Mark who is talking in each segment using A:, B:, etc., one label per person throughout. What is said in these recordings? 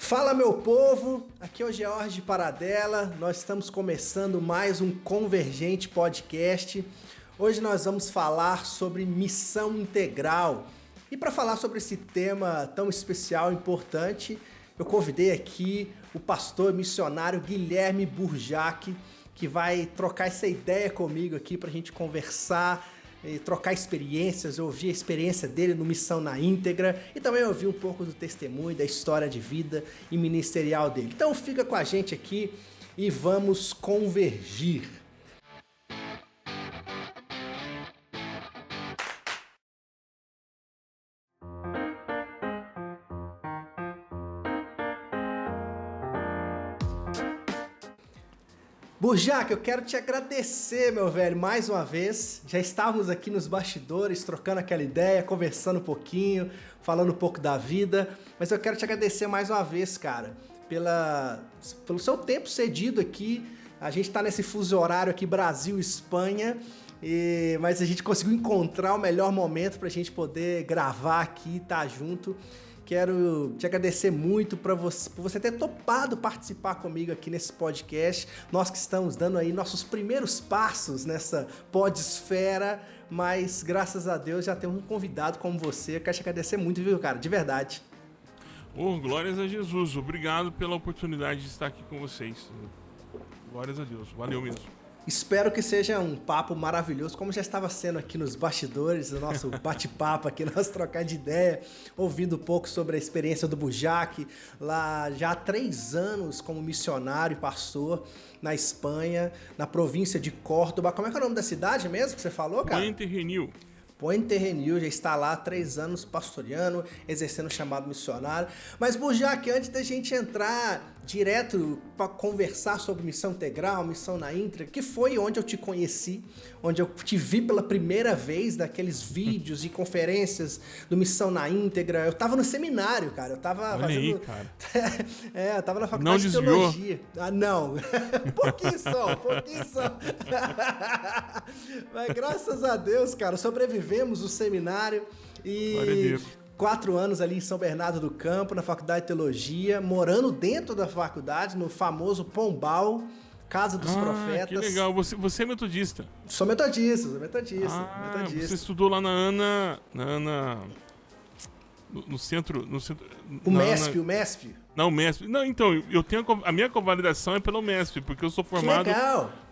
A: Fala, meu povo, aqui é o George Paradella, nós estamos começando mais um Convergente Podcast. Hoje nós vamos falar sobre missão integral. E para falar sobre esse tema tão especial e importante, eu convidei aqui o pastor missionário Guilherme Burjac, que vai trocar essa ideia comigo aqui para a gente conversar, trocar experiências, ouvir a experiência dele no Missão na Íntegra e também ouvir um pouco do testemunho, da história de vida e ministerial dele. Então fica com a gente aqui e vamos convergir. Burjac, eu quero te agradecer, meu velho, mais uma vez. Já estávamos aqui nos bastidores, trocando aquela ideia, conversando um pouquinho, falando um pouco da vida. Mas eu quero te agradecer mais uma vez, cara, pelo seu tempo cedido aqui. A gente está nesse fuso horário aqui, Brasil e Espanha, mas a gente conseguiu encontrar o melhor momento para a gente poder gravar aqui e estar junto. Quero te agradecer muito por você ter topado participar comigo aqui nesse podcast. Nós que estamos dando aí nossos primeiros passos nessa podesfera, mas graças a Deus já temos um convidado como você. Eu quero te agradecer muito, viu, cara? De verdade.
B: Glórias a Jesus. Obrigado pela oportunidade de estar aqui com vocês. Glórias a Deus. Valeu mesmo.
A: Espero que seja um papo maravilhoso, como já estava sendo aqui nos bastidores, o nosso bate-papo aqui, nós trocar de ideia, ouvindo um pouco sobre a experiência do Burjac, lá já há 3 anos como missionário e pastor na Espanha, na província de Córdoba. Como é que é o nome da cidade mesmo que você falou, cara? Puente-Genil, já está lá há 3 anos pastoreando, exercendo o chamado missionário. Mas, Burjac, antes da gente entrar direto para conversar sobre missão integral, missão na Íntegra, que foi onde eu te conheci, onde eu te vi pela primeira vez naqueles vídeos e conferências do Missão na Íntegra. Eu tava no seminário, cara. Eu tava
B: Olha
A: fazendo.
B: Aí, cara.
A: Eu tava na faculdade de teologia. Ah, não. pouquinho só. Mas graças a Deus, cara, sobrevivemos o seminário e.
B: Glória a Deus.
A: 4 anos ali em São Bernardo do Campo, na faculdade de teologia, morando dentro da faculdade, no famoso Pombal, Casa dos Profetas.
B: Que legal. Você é metodista?
A: Sou metodista.
B: Você estudou lá na Ana... No centro...
A: O MESP.
B: Não, o MESP. Não, então, eu tenho a minha convalidação é pelo MESP, porque eu sou formado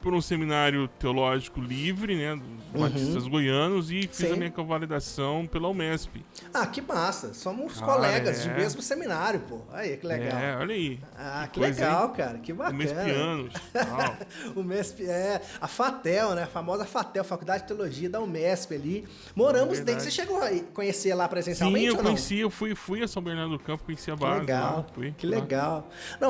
B: por um seminário teológico livre, né, dos batistas goianos, e fiz a minha convalidação pela UMESP.
A: Ah, que massa. Somos colegas de mesmo seminário, pô. Aí, que legal.
B: Olha aí.
A: Ah, que legal, cara. Que bacana.
B: UMESPianos.
A: O MESP, a FATEL, né, a famosa FATEL, Faculdade de Teologia da UMESP ali. Moramos dentro. Você chegou a conhecer lá presencialmente?
B: Sim, eu conheci. Eu fui a São Bernardo do Campo, conheci a base.
A: Legal. Que legal. Não,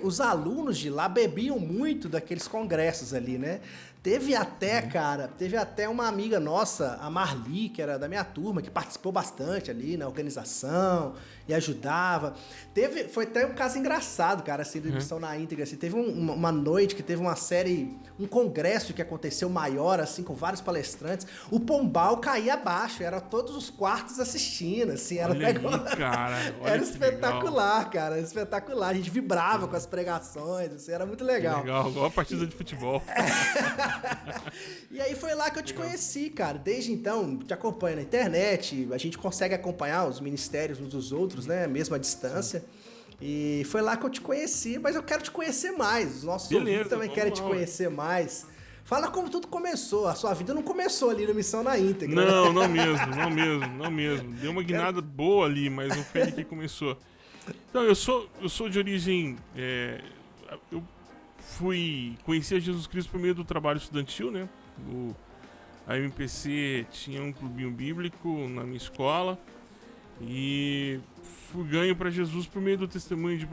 A: os alunos de lá bebiam muito daqueles congressos ali, né? Teve até uma amiga nossa, a Marli, que era da minha turma, que participou bastante ali na organização e ajudava. Foi até um caso engraçado, cara, assim, de Missão na Íntegra. Assim, teve uma noite que teve uma série, um congresso que aconteceu maior, assim, com vários palestrantes. O Pombal caía abaixo, era todos os quartos assistindo, assim. Era era espetacular, legal. Cara, era espetacular. A gente vibrava com as pregações, assim, era muito legal.
B: Legal, igual a partida de futebol.
A: E aí foi lá que eu te conheci, cara. Desde então, te acompanho na internet, a gente consegue acompanhar os ministérios uns dos outros, né? Mesmo à distância. Sim. E foi lá que eu te conheci, mas eu quero te conhecer mais. Os nossos ouvintes também querem te conhecer mais. Fala como tudo começou. A sua vida não começou ali no Missão na Íntegra.
B: Não mesmo. Deu uma guinada boa ali, mas não foi ali que começou. Então, eu sou de origem... eu conheci a Jesus Cristo por meio do trabalho estudantil, né? A MPC tinha um clubinho bíblico na minha escola e fui ganho para Jesus por meio do testemunho de um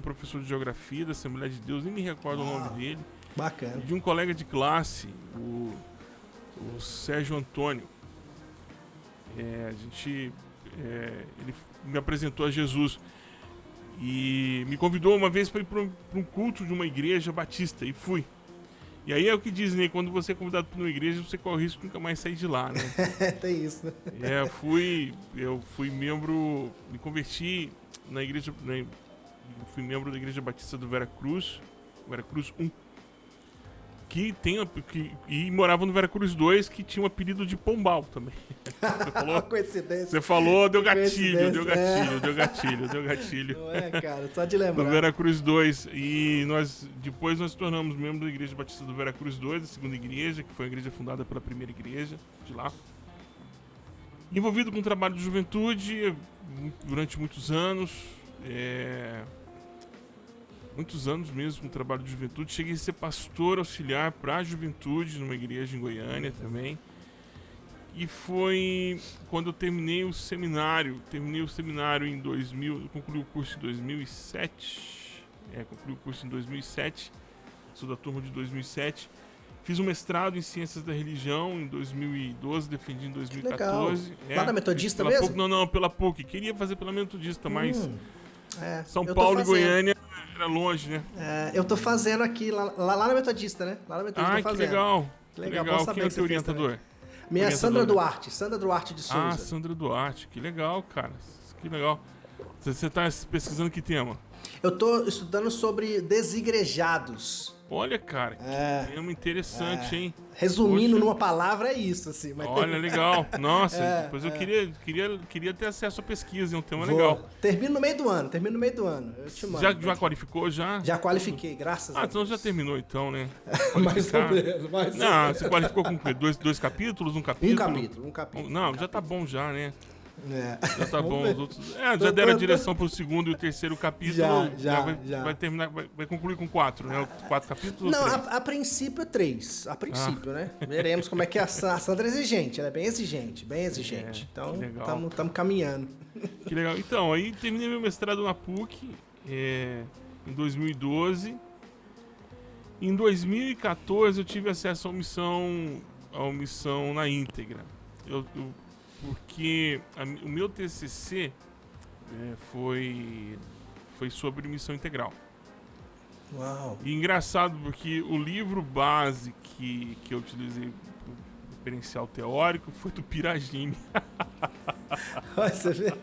B: professor de geografia da Assembleia de Deus, nem me recordo o nome dele.
A: Bacana.
B: De um colega de classe, o Sérgio Antônio. Ele me apresentou a Jesus e me convidou uma vez para ir para um culto de uma igreja batista, e fui. E aí é o que dizem, né? Quando você é convidado para uma igreja, você corre o risco de nunca mais sair de lá, né?
A: Tem isso, né?
B: Eu fui membro, me converti na igreja, Eu fui membro da Igreja Batista do Veracruz 1, e morava no Veracruz 2, que tinha o apelido de Pombal também.
A: Coincidência.
B: Você falou, deu gatilho.
A: Não é, cara, só de lembrar.
B: Do Veracruz 2. E depois nós tornamos membros da Igreja Batista do Veracruz 2, a segunda igreja, que foi a igreja fundada pela primeira igreja de lá. Envolvido com o trabalho de juventude durante muitos anos. Muitos anos mesmo com o trabalho de juventude. Cheguei a ser pastor auxiliar para a juventude numa igreja em Goiânia também. E foi quando eu terminei o seminário. Em 2000, eu concluí o curso em 2007. Concluí o curso em 2007. Sou da turma de 2007. Fiz um mestrado em Ciências da Religião em 2012, defendi em 2014.
A: Lá na Metodista mesmo?
B: PUC, não, pela PUC. Queria fazer pela Metodista, mas São
A: eu
B: Paulo e Goiânia era longe, né?
A: Eu tô fazendo aqui, lá na Metodista, né? Lá na Metodista eu tô fazendo.
B: Que legal.
A: Que legal. Bom saber.
B: Quem é o teu orientador?
A: Minha Sandra Duarte de Souza.
B: Ah, Sandra Duarte. Que legal, cara. Que legal. Você tá pesquisando que tema?
A: Eu tô estudando sobre desigrejados.
B: Olha, cara, que tema interessante, hein?
A: Resumindo numa palavra, é isso, assim. Mas
B: olha, legal. Nossa, depois eu queria ter acesso à pesquisa, é um tema legal.
A: Termino no meio do ano. Eu te mando.
B: Já qualificou, já?
A: Já qualifiquei, graças a Deus.
B: Então já terminou, então, né?
A: Mais ou menos.
B: Não, você qualificou com o quê? Dois capítulos? Um capítulo?
A: Um capítulo.
B: Não, já tá bom já, né? Já tá
A: Vamos
B: bom.
A: ver.
B: Os outros... já deram a direção pro segundo e o terceiro capítulo.
A: Já.
B: Vai terminar, vai concluir com 4, né? 4 capítulos?
A: Não, a princípio é 3. A princípio, né? Veremos como é que a Sandra é exigente. Ela é bem exigente. Então, estamos caminhando.
B: Que legal. Então, aí terminei meu mestrado na PUC em 2012. Em 2014 eu tive acesso à missão na íntegra. Porque o meu TCC foi sobre missão integral.
A: Uau!
B: E engraçado porque o livro base que eu utilizei para o referencial teórico foi do Piragini.
A: Você vê?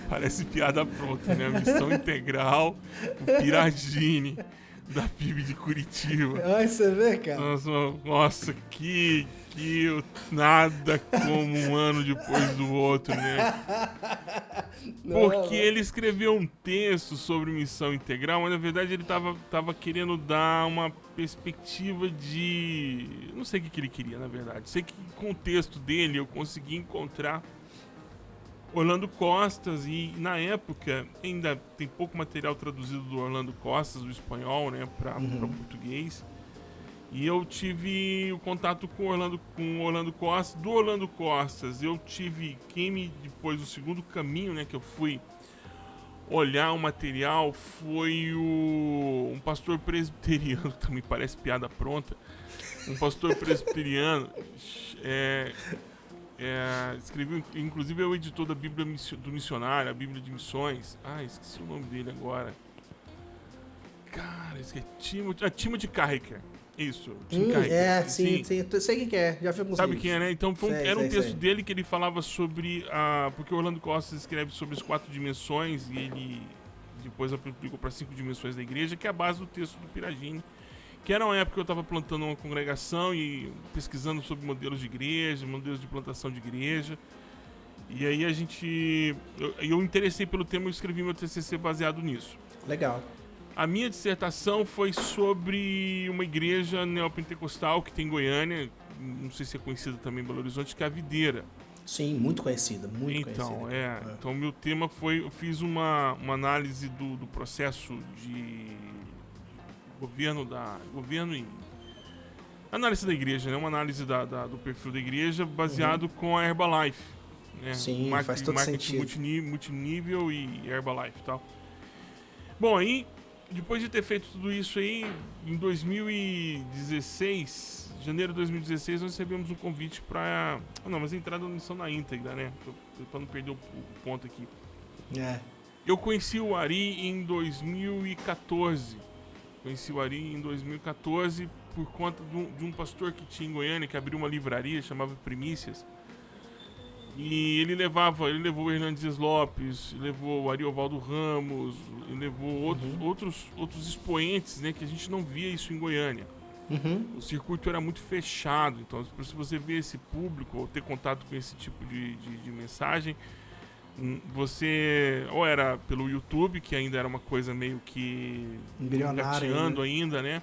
B: Parece piada pronta, né? Missão integral, o Piragini, da PIB de Curitiba.
A: Você vê, cara?
B: Nossa, que nada como um ano depois do outro, né? Porque ele escreveu um texto sobre missão integral, mas na verdade ele tava querendo dar uma perspectiva de... Não sei o que ele queria, na verdade. Sei que com o texto dele eu consegui encontrar Orlando Costas, e na época ainda tem pouco material traduzido do Orlando Costas, do espanhol, né, para o português. E eu tive o contato com o Orlando Costas. Do Orlando Costas, eu tive depois o segundo caminho, né, que eu fui olhar o material, foi um pastor presbiteriano, também parece piada pronta. Um pastor presbiteriano escreveu, inclusive é o editor da Bíblia do Missionário, a Bíblia de Missões. Esqueci o nome dele agora. Cara, esse é Timothy Carricker. Isso, Tim Carricker.
A: Sim. Eu sei quem é, já vi alguns
B: Sabe
A: livros.
B: quem é, né? Então era um texto dele que ele falava sobre porque o Orlando Costas escreve sobre as 4 dimensões e ele depois aplicou para 5 dimensões da igreja, que é a base do texto do Piragini. Que era uma época que eu estava plantando uma congregação e pesquisando sobre modelos de igreja, modelos de plantação de igreja. E aí eu interessei pelo tema e escrevi meu TCC baseado nisso.
A: Legal.
B: A minha dissertação foi sobre uma igreja neopentecostal que tem em Goiânia, não sei se é conhecida também em Belo Horizonte, que é a Videira.
A: Sim, muito conhecida,
B: Então, Então, meu tema foi, eu fiz uma análise do processo de governo e análise da igreja, né? Uma análise do perfil da igreja baseado com a Herbalife, né?
A: Sim, faz todo
B: marketing multinível e Herbalife e tal. Bom, aí depois de ter feito tudo isso aí, em 2016, janeiro de 2016, nós recebemos um convite para mas a entrada na missão na íntegra, né? Para não perder o ponto aqui. Eu conheci o Ari em 2014. Por conta de um pastor que tinha em Goiânia, que abriu uma livraria, chamava Primícias. E ele levou o Hernandes Lopes, levou o Ariovaldo Ramos, ele levou outros expoentes, né, que a gente não via isso em Goiânia. O circuito era muito fechado, então se você ver esse público ou ter contato com esse tipo de mensagem, você ou era pelo YouTube, que ainda era uma coisa meio que engateando ainda, né?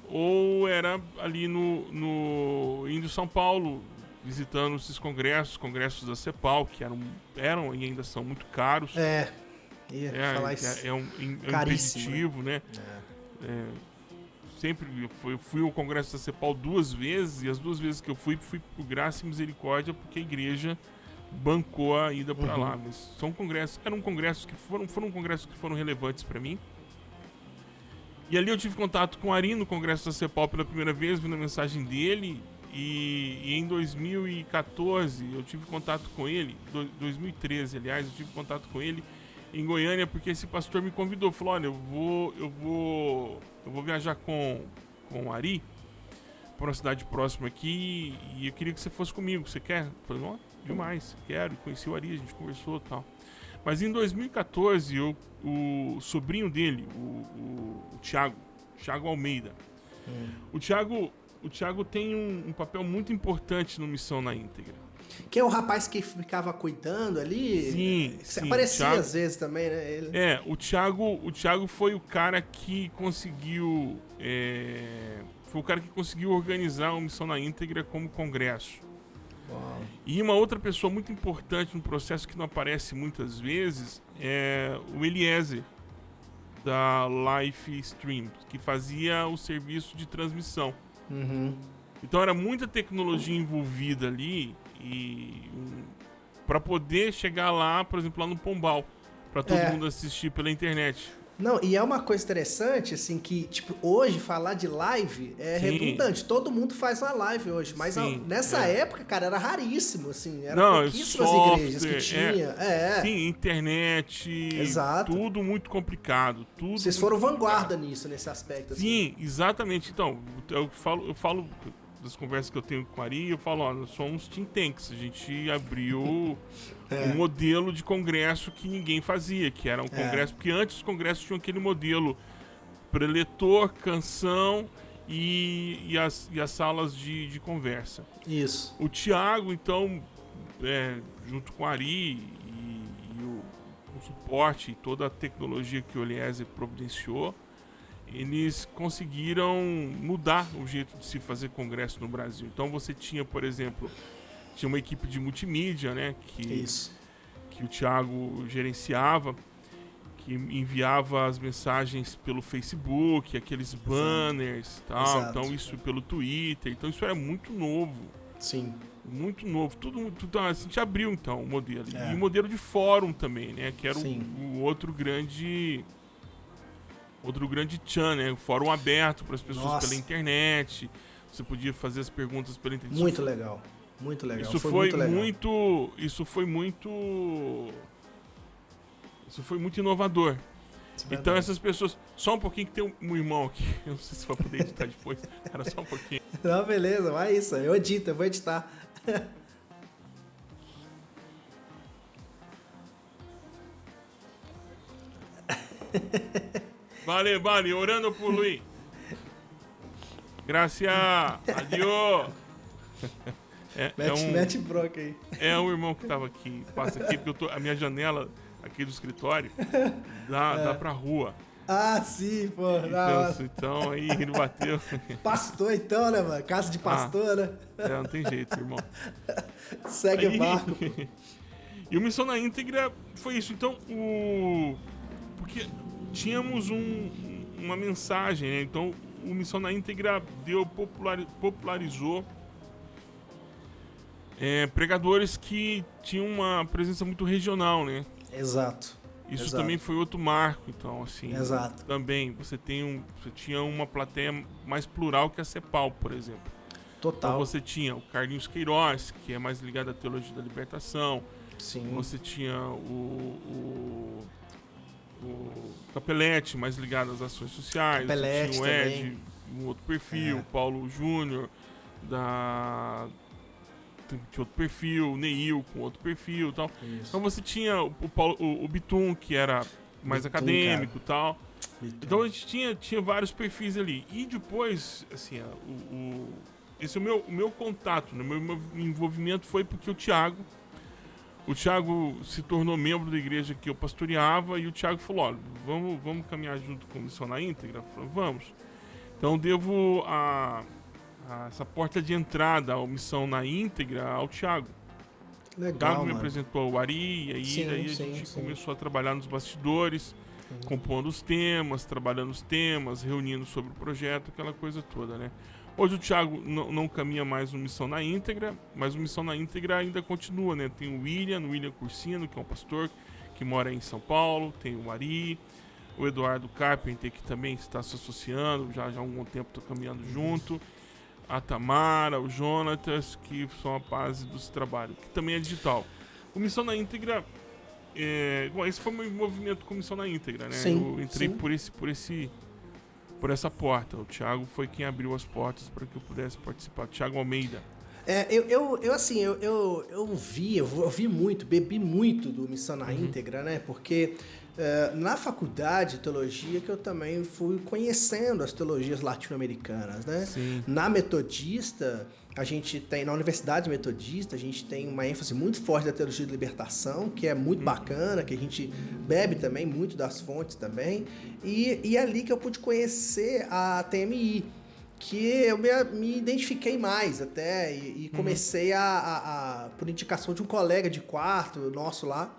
B: Ou era ali no indo São Paulo, visitando esses congressos da CEPAL, que eram e ainda são muito caros.
A: Falar isso.
B: É um impeditivo, né? Sempre fui ao congresso da CEPAL 2 vezes, e as 2 vezes que eu fui por graça e misericórdia, porque a igreja bancou a ida para lá. Mas foram congressos que foram relevantes para mim. E ali eu tive contato com o Ari no congresso da CEPAL pela primeira vez, vendo a mensagem dele. E em 2014 eu tive contato com ele, 2013 aliás, eu tive contato com ele em Goiânia, porque esse pastor me convidou, falou: olha, eu vou viajar com o Ari para uma cidade próxima aqui e eu queria que você fosse comigo, você quer? Eu falei: ó, demais, quero. Conheci o Ari, a gente conversou e tal. Mas em 2014 o sobrinho dele, o Thiago Almeida, o Thiago tem um papel muito importante no Missão na Íntegra.
A: Que é o rapaz que ficava cuidando ali?
B: Sim.
A: Aparecia
B: Thiago,
A: às vezes também, né?
B: o Thiago foi o cara que conseguiu... foi o cara que conseguiu organizar a Missão na Íntegra como congresso.
A: Uau.
B: E uma outra pessoa muito importante no processo que não aparece muitas vezes é o Eliezer, da Life Stream, que fazia o serviço de transmissão. Então era muita tecnologia envolvida ali para poder chegar lá, por exemplo, lá no Pombal, para todo mundo assistir pela internet.
A: Não, e é uma coisa interessante, assim, que, tipo, hoje falar de live é redundante. Todo mundo faz uma live hoje, mas nessa época, cara, era raríssimo, assim. Eram pouquíssimas igrejas que tinha.
B: Sim, internet.
A: Exato.
B: Tudo muito complicado.
A: Vocês foram vanguarda nisso, nesse aspecto. Assim.
B: Sim, exatamente. Então, eu falo das conversas que eu tenho com a Ari, eu falo: ó, nós somos think tanks. A gente abriu um modelo de congresso que ninguém fazia, que era um congresso, porque antes os congressos tinham aquele modelo preletor, canção e as salas de conversa.
A: Isso.
B: O Thiago, então, junto com a Ari e o suporte e toda a tecnologia que o Eliezer providenciou, eles conseguiram mudar o jeito de se fazer congresso no Brasil. Então você tinha, por exemplo, uma equipe de multimídia, né, que o Thiago gerenciava, que enviava as mensagens pelo Facebook, aqueles banners e tal.
A: Exato.
B: Então isso pelo Twitter. Então isso era muito novo.
A: Sim.
B: Muito novo. Tudo a gente abriu então o modelo. E o modelo de fórum também, né, que era o outro grande tchan, né? O fórum aberto para as pessoas pela internet. Você podia fazer as perguntas pela internet.
A: Muito legal. Muito legal.
B: Isso foi muito inovador. Então essas pessoas... Só um pouquinho, que tem um irmão aqui. Eu não sei se vai poder editar depois. Era só um pouquinho.
A: Não, beleza. Vai isso. Eu vou editar.
B: Vale, orando por Luiz. Gracias, adiós.
A: Mete bronca aí.
B: É um irmão que tava aqui, passa aqui, porque a minha janela aqui do escritório dá pra rua.
A: Ah, sim, pô.
B: Então aí ele bateu.
A: Pastor então, né, mano? Casa de pastor, né?
B: Não tem jeito, irmão.
A: Segue o barco.
B: E o Missão na Íntegra foi isso. Então, porque tínhamos uma mensagem, né? Então o Missão na Íntegra popularizou pregadores que tinham uma presença muito regional, né?
A: Exato.
B: Isso também foi outro marco, então, assim.
A: Exato.
B: Também você tinha uma plateia mais plural que a CEPAL, por exemplo.
A: Total.
B: Então você tinha o Carlinhos Queiroz, que é mais ligado à teologia da libertação.
A: Sim.
B: Você tinha o Capelletti, mais ligado às ações sociais. Você tinha o Ed, também. Um outro perfil, o Paulo Júnior, tinha outro perfil, o Neil com outro perfil e tal.
A: Isso.
B: Então você tinha o Bitum, que era mais
A: Bitum,
B: acadêmico e tal.
A: Bitum.
B: Então a gente tinha vários perfis ali. E depois, assim, esse é o meu contato, né? O meu envolvimento foi porque o Thiago se tornou membro da igreja que eu pastoreava e o Thiago falou, olha, vamos caminhar junto com a Missão na Íntegra? Eu falei, vamos. Então devo essa porta de entrada à Missão na Íntegra ao Thiago.
A: Legal,
B: O Thiago me
A: mano.
B: apresentou o Ari, e aí a gente começou a trabalhar nos bastidores, compondo os temas, trabalhando os temas, reunindo sobre o projeto, aquela coisa toda, né? Hoje o Thiago não caminha mais no Missão na Íntegra, mas o Missão na Íntegra ainda continua, né? Tem o William Cursino, que é um pastor que mora em São Paulo, tem o Ari, o Eduardo Carpenter, que também está se associando, já há algum tempo está caminhando junto, a Tamara, o Jonatas, que são a base dos trabalhos, que também é digital. O Missão na Íntegra, bom, esse foi o meu movimento com Missão na Íntegra, né?
A: Sim,
B: eu entrei por essa porta. O Thiago foi quem abriu as portas para que eu pudesse participar. Thiago Almeida.
A: Eu vi muito, bebi muito do Missão na Íntegra, né? Porque na faculdade de teologia que eu também fui conhecendo as teologias latino-americanas, né?
B: Sim.
A: Na Metodista, na Universidade Metodista, a gente tem uma ênfase muito forte da teologia de libertação, que é muito bacana, que a gente bebe também muito das fontes também. E é ali que eu pude conhecer a TMI, que eu me identifiquei mais até e comecei por indicação de um colega de quarto nosso lá,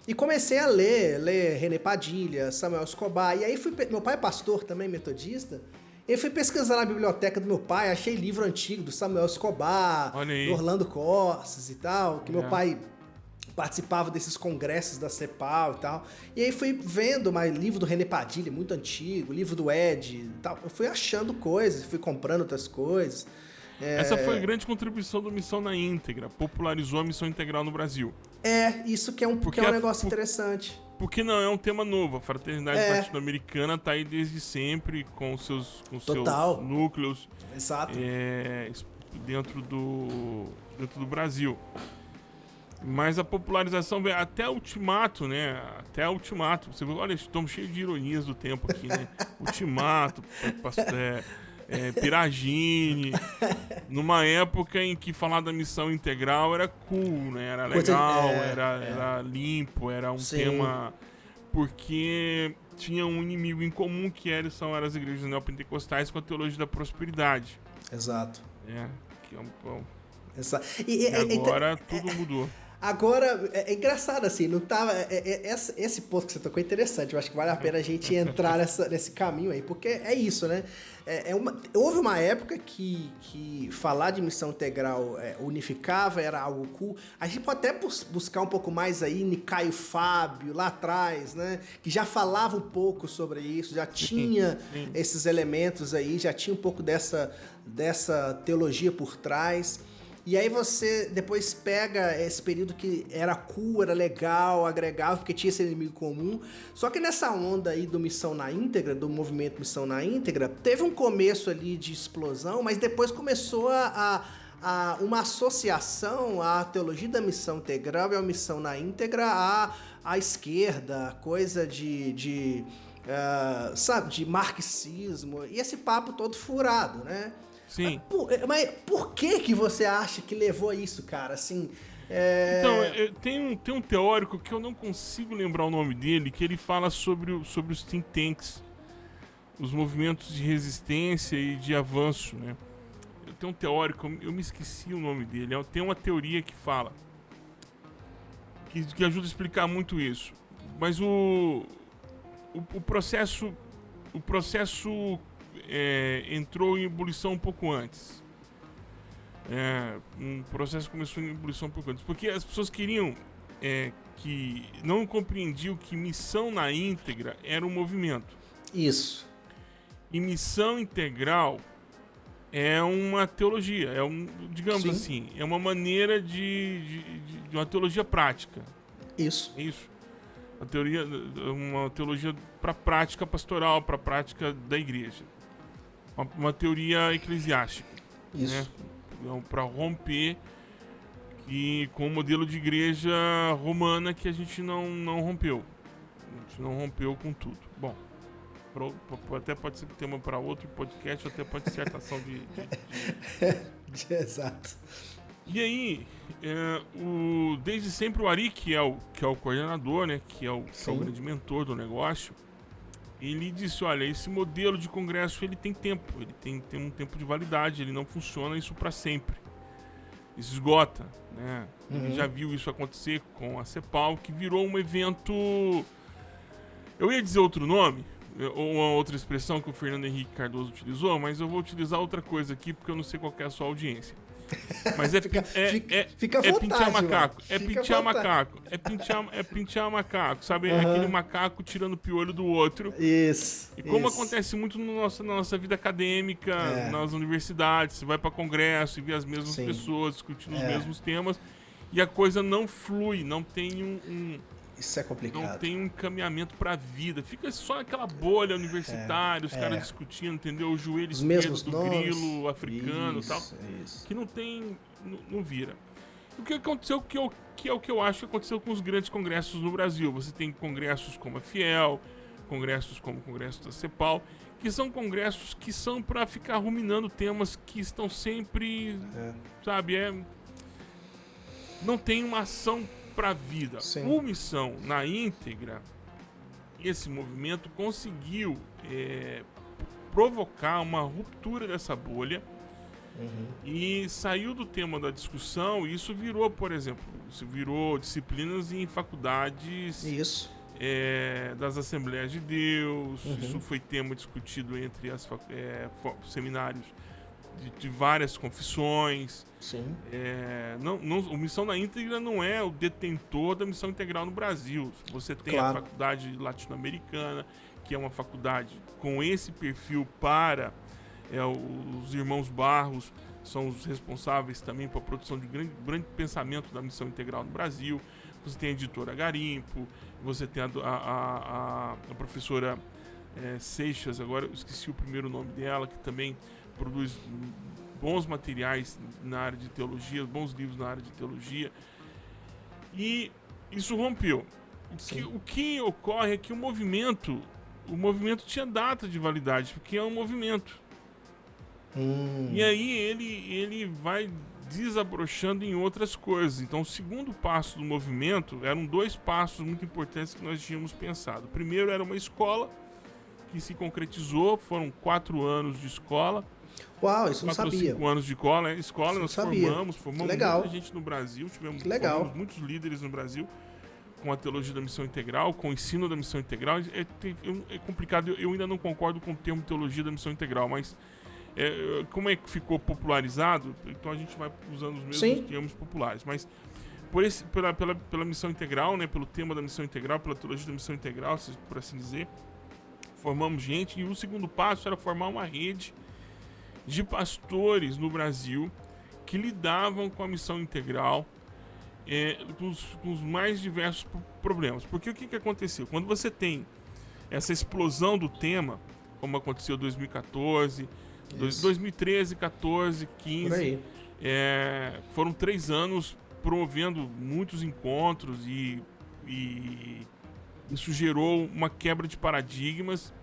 A: e comecei a ler René Padilha, Samuel Escobar, e aí meu pai é pastor também, metodista, eu fui pesquisar na biblioteca do meu pai, achei livro antigo do Samuel Escobar, do Orlando Corses e tal, que meu pai participava desses congressos da CEPAL e tal. E aí fui vendo mais livro do René Padilha, muito antigo, livro do Ed e tal. Eu fui achando coisas, fui comprando outras coisas.
B: Essa foi a grande contribuição do Missão na Íntegra, popularizou a missão integral no Brasil.
A: Isso que é um negócio interessante.
B: Porque não é um tema novo, a fraternidade latino-americana está aí desde sempre com os seus núcleos.
A: Exato.
B: Dentro do Brasil. Mas a popularização veio até Ultimato, né? Até Ultimato. Você vê, olha, estamos cheios de ironias do tempo aqui, né? Ultimato, Piragine, numa época em que falar da missão integral era cool, né? Era legal, era limpo, era um tema... Porque tinha um inimigo em comum que eram as igrejas neopentecostais com a teologia da prosperidade.
A: Exato.
B: Que é um...
A: E
B: agora tudo mudou.
A: Agora, é engraçado assim, não tava... Esse ponto que você tocou é interessante, eu acho que vale a pena a gente entrar nesse caminho aí, porque é isso, né? Houve uma época que falar de missão integral unificava, era algo cool. A gente pode até buscar um pouco mais aí em Caio Fábio, lá atrás, né? Que já falava um pouco sobre isso, já tinha esses elementos aí, já tinha um pouco dessa teologia por trás. E aí você depois pega esse período que era cool, era legal, agregava, porque tinha esse inimigo comum. Só que nessa onda aí do Missão na Íntegra, do movimento Missão na Íntegra, teve um começo ali de explosão, mas depois começou uma associação à teologia da missão integral e à missão na íntegra à esquerda, coisa de marxismo, e esse papo todo furado, né?
B: Sim.
A: Mas por que você acha que levou a isso, cara? Assim,
B: Então, tem um teórico que eu não consigo lembrar o nome dele, que ele fala sobre os think tanks, os movimentos de resistência e de avanço, né? Tem um teórico, eu me esqueci o nome dele, tem uma teoria que fala, que ajuda a explicar muito isso. Mas o processo entrou em ebulição um pouco antes. Um processo começou em ebulição um pouco antes. Porque as pessoas queriam que não compreendiam que missão na íntegra era um movimento.
A: Isso.
B: E missão integral é uma teologia, digamos assim, é uma maneira de uma teologia prática.
A: Isso.
B: Uma teologia para a prática pastoral, para a prática da igreja. Uma teoria eclesiástica.
A: Isso.
B: Né? Para romper e com o modelo de igreja romana que a gente não rompeu. A gente não rompeu com tudo. Bom, até pode ser tema para outro podcast, ou até pode ser dissertação de...
A: Exato.
B: E aí, desde sempre o Ari, que é o coordenador, né, que é o grande mentor do negócio, ele disse, olha, esse modelo de congresso ele tem tempo, ele tem um tempo de validade, ele não funciona isso para sempre. Isso esgota, né? Ele já viu isso acontecer com a CEPAL, que virou um evento... Eu ia dizer outro nome, ou uma outra expressão que o Fernando Henrique Cardoso utilizou, mas eu vou utilizar outra coisa aqui, porque eu não sei qual que é a sua audiência. Mas
A: fica à vontade,
B: pinchar macaco, pinchar macaco, sabe? É aquele macaco tirando o piolho do outro.
A: Isso.
B: E como acontece muito na nossa vida acadêmica, nas universidades, você vai para congresso e vê as mesmas pessoas discutindo os mesmos temas, e a coisa não flui, não tem
A: Isso é complicado.
B: Não tem um encaminhamento pra vida. Fica só aquela bolha universitária, os caras discutindo, entendeu? O joelho
A: os
B: esquerdo
A: mesmos
B: do
A: nomes,
B: grilo africano e tal.
A: Isso.
B: Que não tem... Não vira. O que aconteceu, que é o que eu acho que aconteceu com os grandes congressos no Brasil. Você tem congressos como a Fiel, congressos como o Congresso da CEPAL, que são congressos que são pra ficar ruminando temas que estão sempre... Sabe? Não tem uma ação para a vida. O Missão na íntegra, esse movimento conseguiu provocar uma ruptura dessa bolha e saiu do tema da discussão, e isso virou, por exemplo, disciplinas em faculdades das Assembleias de Deus, isso foi tema discutido entre seminários de várias confissões. O Missão na Íntegra não é o detentor da Missão Integral no Brasil. Você tem a faculdade latino-americana, que é uma faculdade com esse perfil para os irmãos Barros, são os responsáveis também pela produção de grande pensamento da Missão Integral no Brasil. Você tem a editora Garimpo, você tem a professora Seixas, agora eu esqueci o primeiro nome dela, que também produz bons materiais na área de teologia, bons livros na área de teologia, e isso rompeu. O que ocorre é que o movimento tinha data de validade, porque é um movimento. E aí ele vai desabrochando em outras coisas. Então, o segundo passo do movimento eram 2 passos muito importantes que nós tínhamos pensado. O primeiro era uma escola que se concretizou, foram 4 anos de escola.
A: Uau, isso não sabia. 4 ou
B: 5 anos de escola, nós formamos muita gente no Brasil, formamos muitos líderes no Brasil com a teologia da missão integral, com o ensino da missão integral. É complicado, eu ainda não concordo com o termo teologia da missão integral, mas como é que ficou popularizado, então a gente vai usando os mesmos termos populares. Mas pela missão integral, né, pelo tema da missão integral, pela teologia da missão integral, por assim dizer, formamos gente, e o segundo passo era formar uma rede de pastores no Brasil que lidavam com a missão integral, com os mais diversos problemas. Porque o que aconteceu? Quando você tem essa explosão do tema, como aconteceu em 2014, 2013, 14, 15, foram 3 anos promovendo muitos encontros, e isso gerou uma quebra de paradigmas.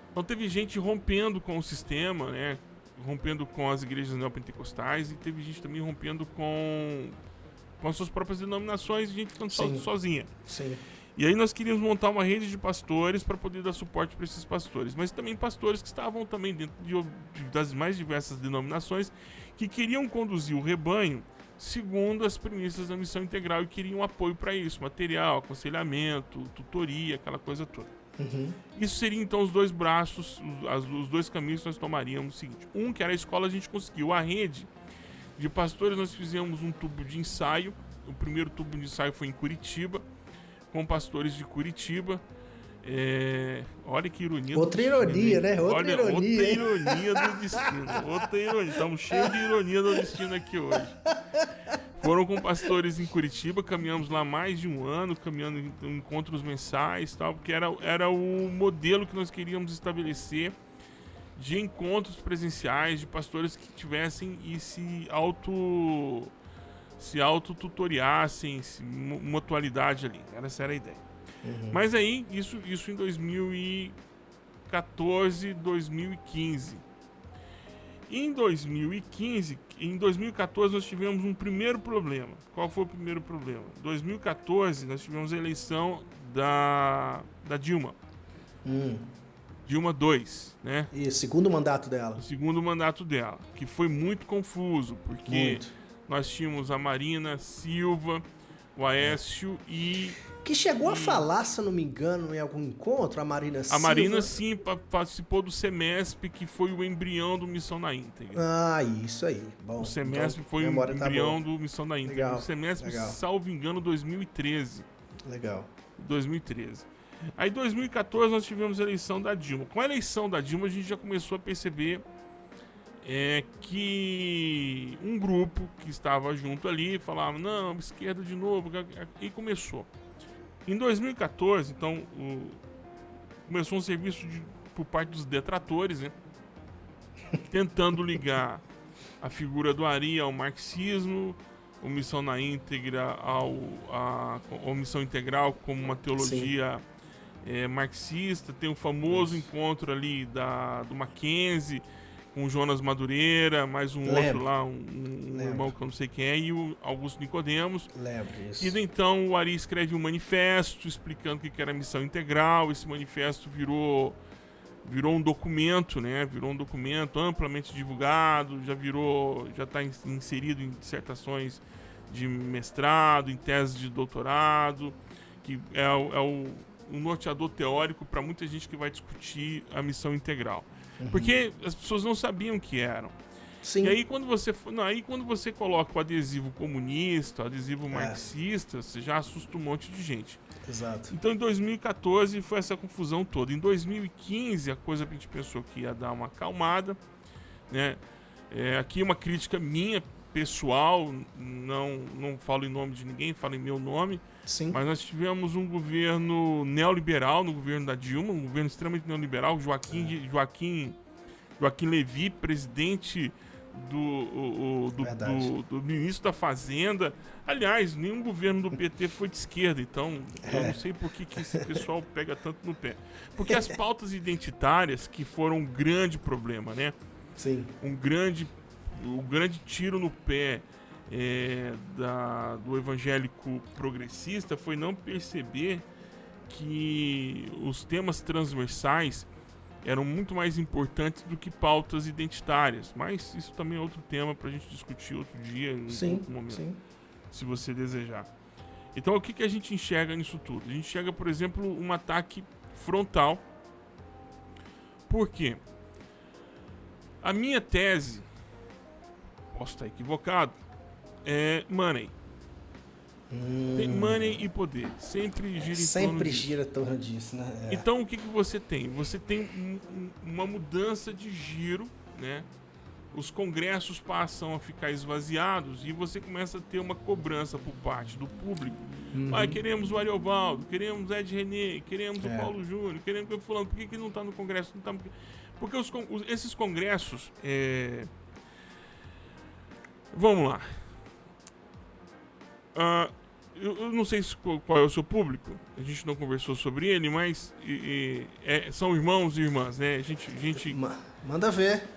B: Então teve gente rompendo com o sistema, né? Rompendo com as igrejas neopentecostais, e teve gente também rompendo com as suas próprias denominações, e gente ficando sozinha. E aí nós queríamos montar uma rede de pastores para poder dar suporte para esses pastores, mas também pastores que estavam também dentro das mais diversas denominações, que queriam conduzir o rebanho segundo as premissas da missão integral e queriam apoio para isso, material, aconselhamento, tutoria, aquela coisa toda. Isso seria então os 2 braços, os 2 caminhos que nós tomaríamos. O seguinte: que era a escola, a gente conseguiu. A rede de pastores, nós fizemos um tubo de ensaio. O primeiro tubo de ensaio foi em Curitiba, com pastores de Curitiba. Olha que ironia.
A: Outra ironia, né?
B: Outra ironia do destino. Outra ironia. Estamos cheios de ironia do destino aqui hoje. Foram com pastores em Curitiba, caminhamos lá mais de 1 ano, caminhando em encontros mensais, tal, porque era o modelo que nós queríamos estabelecer de encontros presenciais, de pastores que tivessem esse se autotutoriassem, mutualidade ali. Essa era a ideia. Mas aí, isso em 2014, 2015. Em 2014 nós tivemos um primeiro problema. Qual foi o primeiro problema? Em 2014 nós tivemos a eleição da Dilma. Dilma 2, né?
A: E segundo mandato dela.
B: O segundo mandato dela, que foi muito confuso, porque nós tínhamos a Marina Silva, o Aécio e...
A: Que chegou a falar, se eu não me engano, em algum encontro, a Marina Silva.
B: A Marina, sim, participou do SEMESP, que foi o embrião do Missão na Íntegra.
A: Ah, isso aí. Bom,
B: o SEMESP
A: então,
B: foi o embrião do Missão na Íntegra.
A: Legal,
B: O SEMESP,
A: legal.
B: salvo engano, 2013.
A: Legal.
B: 2013. Aí em 2014 nós tivemos a eleição da Dilma. Com a eleição da Dilma a gente já começou a perceber que um grupo que estava junto ali falava, não, esquerda de novo, e começou. Em 2014, então, começou um serviço por parte dos detratores, né? Tentando ligar a figura do Ari ao marxismo, o Missão na Íntegra a Missão Integral como uma teologia marxista. Tem o famoso encontro ali do Mackenzie com o Jonas Madureira, mais um outro lá, um irmão que eu não sei quem é, e o Augusto Nicodemos.
A: Lembro isso.
B: E então o Ari escreve um manifesto explicando o que era a Missão Integral. Esse manifesto virou um documento, né? Virou um documento amplamente divulgado, já está inserido em dissertações de mestrado, em teses de doutorado, que é um norteador teórico para muita gente que vai discutir a Missão Integral. Porque as pessoas não sabiam o que eram.
A: Sim.
B: E aí quando você coloca o adesivo comunista, o adesivo marxista, você já assusta um monte de gente.
A: Exato.
B: Então em 2014 foi essa confusão toda. Em 2015 a coisa que a gente pensou que ia dar uma acalmada, né? Aqui uma crítica minha, pessoal, não falo em nome de ninguém, falo em meu nome.
A: Sim.
B: Mas nós tivemos um governo neoliberal no governo da Dilma, um governo extremamente neoliberal, Joaquim Levy, presidente do ministro da Fazenda. Aliás, nenhum governo do PT foi de esquerda, então eu não sei por que esse pessoal pega tanto no pé. Porque as pautas identitárias, que foram um grande problema, né?
A: Sim.
B: Um grande tiro no pé do evangélico progressista foi não perceber que os temas transversais eram muito mais importantes do que pautas identitárias. Mas isso também é outro tema para a gente discutir outro dia, em outro momento, se você desejar. Então o que a gente enxerga nisso tudo? A gente enxerga, por exemplo, um ataque frontal. Por quê? A minha tese, posso estar equivocado, é money. Tem money e poder. Sempre gira em torno disso, né? Então o que você tem? Você tem uma mudança de giro, né? Os congressos passam a ficar esvaziados e você começa a ter uma cobrança por parte do público. Queremos o Ariovaldo, queremos o Ed René, queremos o Paulo Júnior, queremos o fulano. Por que não está no congresso? Não tá... Porque esses congressos... Vamos lá. Eu não sei qual é o seu público, a gente não conversou sobre ele, mas são irmãos e irmãs, né?
A: Manda ver.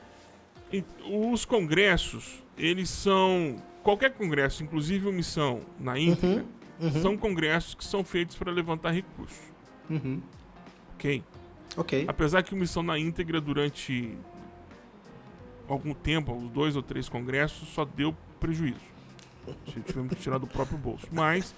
B: Os congressos, eles são... Qualquer congresso, inclusive a Missão na Íntegra, são congressos que são feitos para levantar recursos. Ok? Apesar que a Missão na Íntegra, durante algum tempo, os 2 ou 3 congressos, só deu prejuízo. Tivemos que tirar do próprio bolso. Mas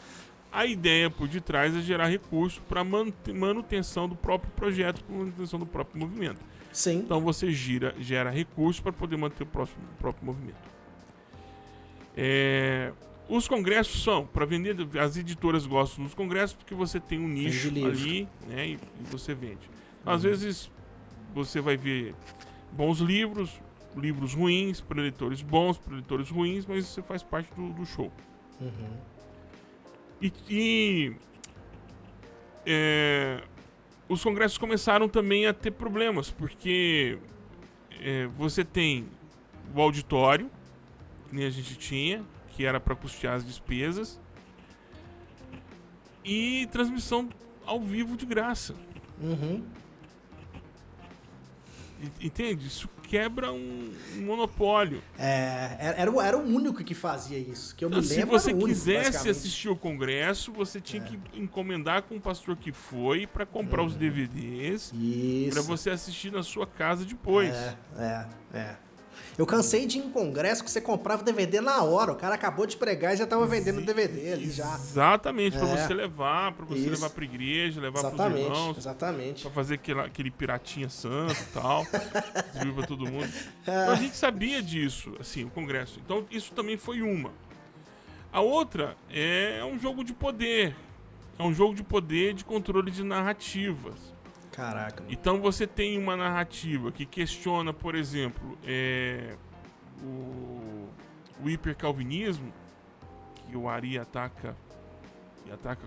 B: a ideia por detrás é gerar recursos para manutenção do próprio projeto, para manutenção do próprio movimento.
A: Sim.
B: Então você gera recursos para poder manter o próprio movimento. Os congressos são para vender. As editoras gostam dos congressos porque você tem um nicho ali, né, e você vende. Às vezes você vai ver bons livros ruins para leitores bons, para leitores ruins, mas você faz parte do show. Os congressos começaram também a ter problemas, porque você tem o auditório, que nem a gente tinha, que era para custear as despesas, e transmissão ao vivo de graça.
A: Uhum.
B: Entende? Isso quebra um monopólio.
A: Era o único que fazia isso. Que eu me lembro,
B: se você
A: era o único,
B: quisesse assistir o congresso, você tinha que encomendar com o pastor que foi para comprar os DVDs, para você assistir na sua casa depois.
A: Eu cansei de ir em congresso que você comprava o DVD na hora. O cara acabou de pregar e já tava vendendo o DVD ali já.
B: Exatamente, para você levar, para a igreja, levar para os irmãos.
A: Exatamente.
B: Para fazer aquele piratinha santo e tal. Distribuir para todo mundo. Então a gente sabia disso, assim, o congresso. Então isso também foi uma. A outra é um jogo de poder. É um jogo de poder, de controle de narrativas.
A: Caraca.
B: Então você tem uma narrativa que questiona, por exemplo, o hipercalvinismo, que o Ari ataca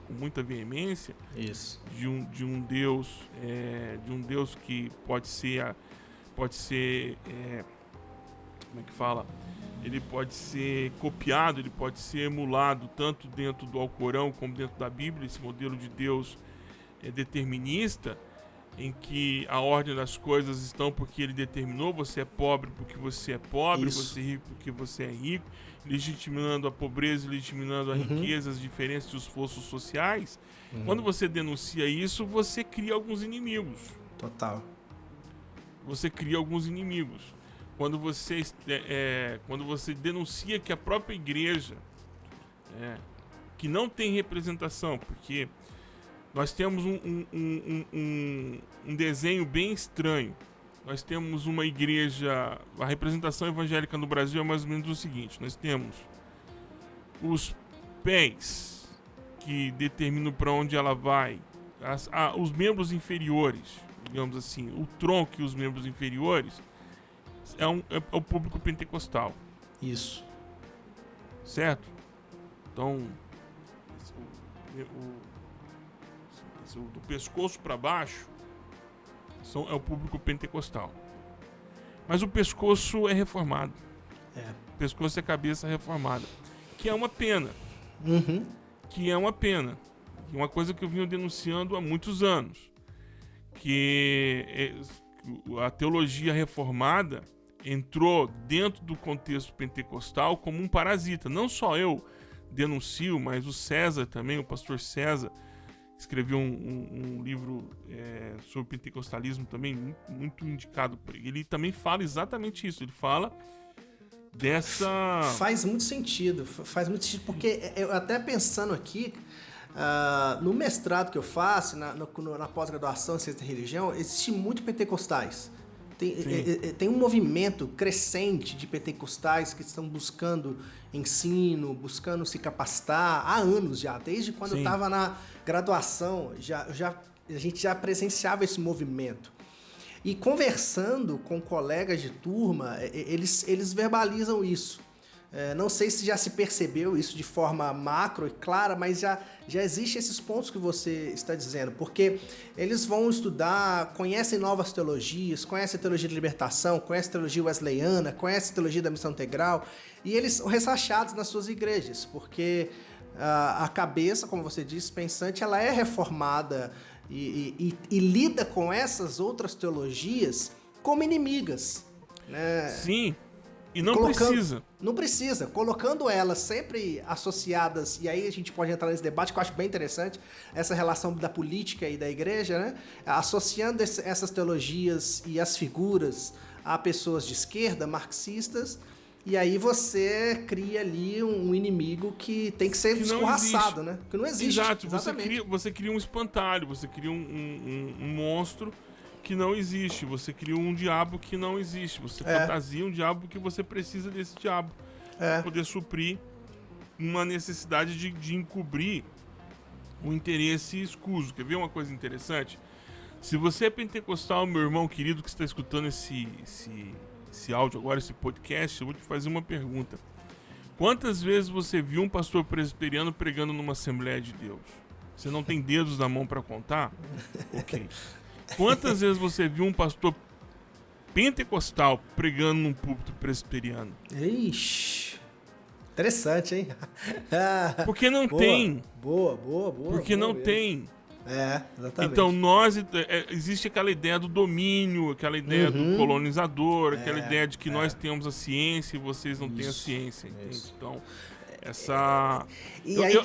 B: com muita veemência.
A: Isso.
B: De um Deus que pode ser como é que fala? Ele pode ser copiado, ele pode ser emulado tanto dentro do Alcorão como dentro da Bíblia. Esse modelo de Deus determinista, em que a ordem das coisas estão porque ele determinou, você é pobre porque você é pobre, você é rico porque você é rico, legitimando a pobreza, legitimando a riqueza, as diferenças e os esforços sociais. Quando você denuncia isso, você cria alguns inimigos.
A: Total.
B: Você cria alguns inimigos. Quando você denuncia que a própria igreja, que não tem representação, porque nós temos um desenho bem estranho. Nós temos uma igreja... A representação evangélica no Brasil é mais ou menos o seguinte. Nós temos os pés, que determinam para onde ela vai. Os membros inferiores, digamos assim. O tronco e os membros inferiores é o público pentecostal.
A: Isso.
B: Certo? Então, do pescoço para baixo é o público pentecostal. Mas o pescoço é reformado. O pescoço é cabeça reformada. Que é uma pena. Que é uma pena. E uma coisa que eu venho denunciando há muitos anos. Que a teologia reformada entrou dentro do contexto pentecostal como um parasita. Não só eu denuncio, mas o César também, o pastor César, escreveu um livro sobre pentecostalismo também, muito indicado por ele. Ele também fala exatamente isso. Ele fala dessa...
A: Faz muito sentido, porque eu até pensando aqui, no mestrado que eu faço, na pós-graduação em ciência da religião, existe muito pentecostais. Tem um movimento crescente de pentecostais que estão buscando ensino, buscando se capacitar há anos já. Desde quando eu estava na graduação, a gente já presenciava esse movimento. E conversando com colegas de turma, eles verbalizam isso. Não sei se já se percebeu isso de forma macro e clara, mas já existem esses pontos que você está dizendo, porque eles vão estudar, conhecem novas teologias, conhecem a teologia de libertação, conhecem a teologia wesleyana, conhecem a teologia da missão integral, e eles são ressachados nas suas igrejas, porque a cabeça, como você disse, pensante, ela é reformada e lida com essas outras teologias como inimigas, né?
B: Sim. E não precisa.
A: Não precisa. Colocando elas sempre associadas, e aí a gente pode entrar nesse debate, que eu acho bem interessante, essa relação da política e da igreja, né? Associando essas teologias e as figuras a pessoas de esquerda, marxistas, e aí você cria ali um inimigo que tem que ser escorraçado, né? Que não existe.
B: Exato. Você cria um espantalho, você cria um monstro que não existe, você cria um diabo que não existe, você fantasia um diabo que você precisa desse diabo para poder suprir uma necessidade de encobrir um interesse escuso. Quer ver uma coisa interessante? Se você é pentecostal, meu irmão querido que está escutando esse áudio agora, esse podcast, eu vou te fazer uma pergunta. Quantas vezes você viu um pastor presbiteriano pregando numa Assembleia de Deus? Você não tem dedos na mão para contar? Ok. Quantas vezes você viu um pastor pentecostal pregando num púlpito presbiteriano?
A: Ixi. Interessante, hein?
B: Porque não
A: Boa,
B: tem.
A: Boa.
B: Porque
A: boa
B: não
A: mesmo.
B: tem.
A: Exatamente.
B: Então existe aquela ideia do domínio, aquela ideia do colonizador, aquela ideia de que nós temos a ciência e vocês não têm a ciência. Entende? Então,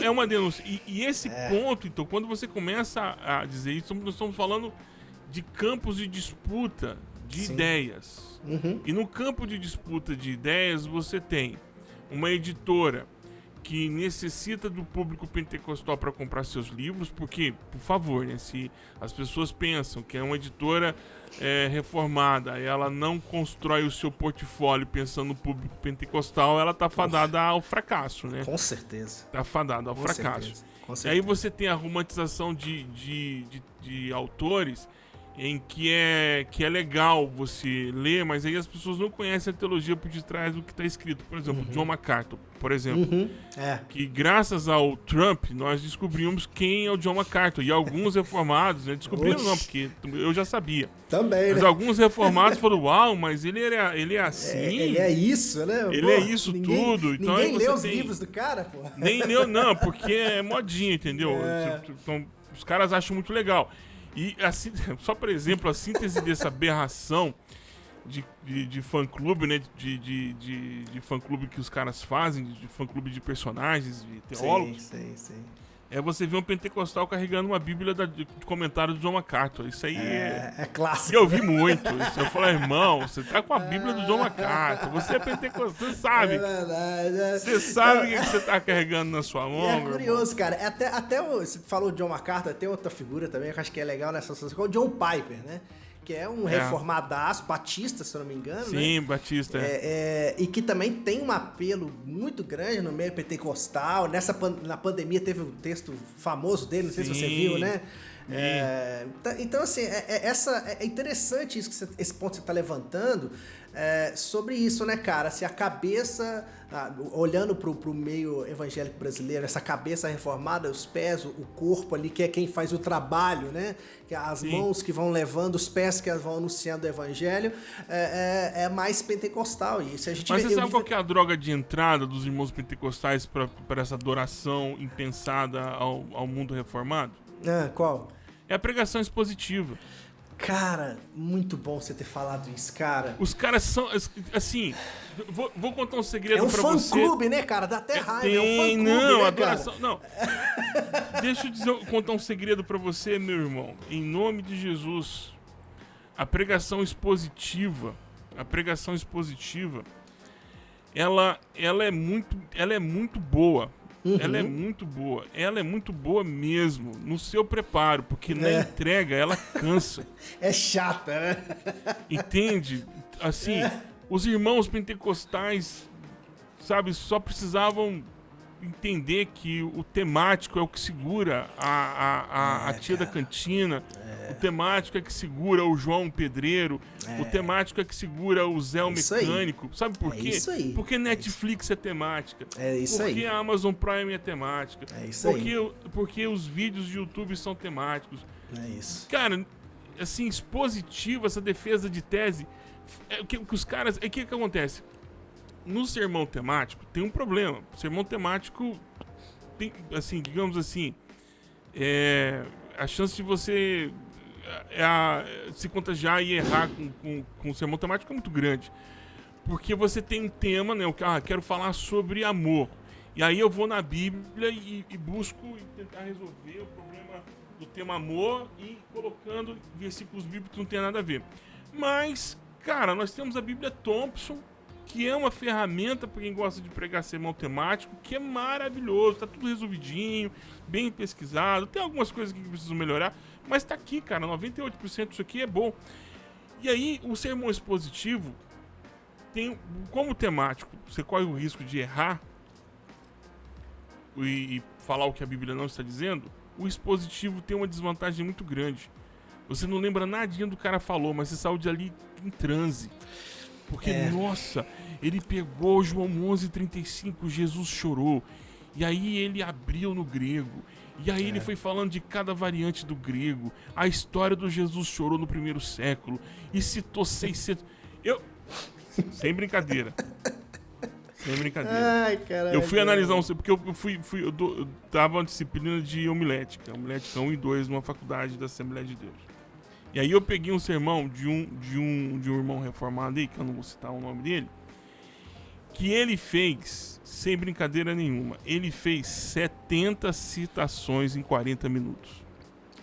B: é uma denúncia. E esse ponto, então, quando você começa a dizer isso, nós estamos falando de campos de disputa de ideias. E no campo de disputa de ideias, você tem uma editora que necessita do público pentecostal para comprar seus livros, porque, por favor, né, se as pessoas pensam que é uma editora reformada, ela não constrói o seu portfólio pensando no público pentecostal, ela tá fadada ao fracasso, né?
A: Com certeza.
B: Tá fadada ao fracasso. E aí você tem a romantização de autores em que é legal você ler, mas aí as pessoas não conhecem a teologia por detrás do que está escrito. Por exemplo, John MacArthur, por exemplo. Que graças ao Trump, nós descobrimos quem é o John MacArthur. E alguns reformados, né, descobriram não, porque eu já sabia.
A: Também,
B: mas
A: né?
B: alguns reformados falaram, uau, mas ele é assim.
A: Ele é isso, né?
B: Ele é isso tudo. Então,
A: ninguém lê os livros do cara, pô.
B: Nem leu, não, porque é modinha, entendeu? Então, os caras acham muito legal. E assim, só por exemplo, a síntese dessa aberração de fã-clube, né? De fã-clube que os caras fazem, de fã-clube de personagens, de teólogos.
A: Sim.
B: É você ver um pentecostal carregando uma bíblia de comentário do John MacArthur. Isso aí
A: é clássico.
B: E eu vi muito isso. Eu falei, irmão, você tá com a bíblia do John MacArthur. Você é pentecostal, você sabe.
A: É verdade.
B: Você sabe o que você tá carregando na sua mão.
A: É curioso, cara. Até você falou de John MacArthur, tem outra figura também que eu acho que é legal nessa situação, o John Piper, né? Que é um reformadaço, batista, se eu não me engano.
B: Sim,
A: né?
B: batista.
A: E que também tem um apelo muito grande no meio pentecostal. Na pandemia teve um texto famoso dele, não sei se você viu, né? Então, assim, é interessante isso esse ponto que você está levantando sobre isso, né, cara? Se a cabeça, olhando pro meio evangélico brasileiro, essa cabeça reformada, os pés, o corpo ali, que é quem faz o trabalho, né? Que as mãos que vão levando, os pés que vão anunciando o evangelho, é mais pentecostal. E se a gente
B: Mas você sabe qual que é a droga de entrada dos irmãos pentecostais para essa adoração impensada ao mundo reformado?
A: Qual?
B: É a pregação expositiva.
A: Cara, muito bom você ter falado isso, cara.
B: Os caras são, assim, vou contar um segredo pra você.
A: É um fã-clube, né, cara? Dá até raiva, é um fã-clube,
B: não,
A: né,
B: adoração,
A: cara?
B: não. Deixa eu contar um segredo pra você, meu irmão. Em nome de Jesus, a pregação expositiva, ela é muito boa. Ela é muito boa. Ela é muito boa mesmo no seu preparo, porque na entrega ela cansa.
A: É chata, né?
B: Entende? Assim, os irmãos pentecostais, sabe, só precisavam entender que o temático é o que segura a tia da cantina, o temático é que segura o João Pedreiro, o temático é que segura o Zé o mecânico. Sabe por quê?
A: Isso aí.
B: Porque Netflix é temática.
A: É isso aí.
B: Porque a Amazon Prime é temática.
A: É isso aí.
B: Porque os vídeos de YouTube são temáticos.
A: É isso.
B: Cara, assim, expositivo, essa defesa de tese, o que os caras... O que acontece? No sermão temático tem um problema. O sermão temático tem, assim, digamos assim, a chance de você se contagiar e errar com o sermão temático é muito grande. Porque você tem um tema, né? Quero falar sobre amor. E aí eu vou na Bíblia e busco tentar resolver o problema do tema amor e colocando versículos bíblicos que não tem nada a ver. Mas, cara, nós temos a Bíblia Thompson, que é uma ferramenta para quem gosta de pregar sermão temático, que é maravilhoso, tá tudo resolvidinho, bem pesquisado, tem algumas coisas que precisam melhorar, mas tá aqui, cara, 98% disso aqui é bom. E aí, o sermão expositivo tem, como temático, você corre o risco de errar e falar o que a Bíblia não está dizendo, o expositivo tem uma desvantagem muito grande. Você não lembra nadinha do cara falou, mas você saiu de ali em transe. Porque, nossa, ele pegou João 11:35, Jesus chorou. E aí ele abriu no grego. E aí ele foi falando de cada variante do grego. A história do Jesus chorou no primeiro século. E citou 600... Sem brincadeira. Sem brincadeira.
A: Ai, caralho.
B: Eu fui analisar porque eu dava uma disciplina de homilética 1 e 2 numa faculdade da Assembleia de Deus. E aí eu peguei um sermão de um irmão reformado aí, que eu não vou citar o nome dele, que ele fez, sem brincadeira nenhuma, ele fez 70 citações em 40 minutos.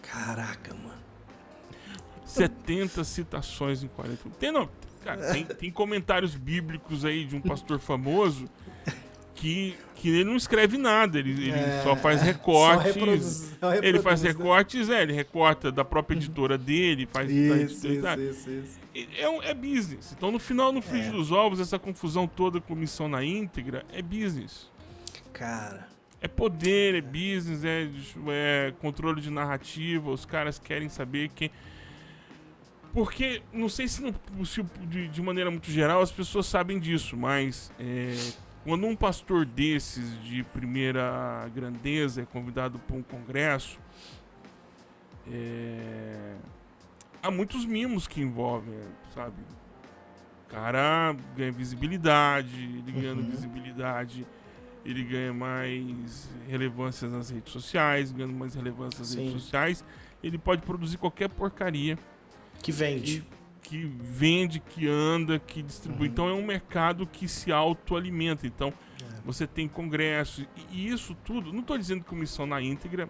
A: Caraca, mano.
B: 70 citações em 40 minutos. Tem comentários bíblicos aí de um pastor famoso que ele não escreve nada, ele só faz recortes. Ele faz recortes, ele recorta da própria editora dele, faz
A: Isso.
B: É business. Então, no final, no frigir dos ovos, essa confusão toda com missão na íntegra é business.
A: Cara.
B: É poder, é business, é controle de narrativa. Os caras querem saber quem. Porque, não sei se de maneira muito geral as pessoas sabem disso, mas quando um pastor desses de primeira grandeza é convidado para um congresso, há muitos mimos que envolvem, sabe? O cara ganha visibilidade, ele ganhando visibilidade, ele ganha mais relevância nas redes sociais, ganhando mais relevância nas redes sociais, ele pode produzir qualquer porcaria.
A: Que vende.
B: Que vende, que anda, que distribui. Então é um mercado que se autoalimenta. Então você tem congressos e isso tudo. Não estou dizendo que a missão na íntegra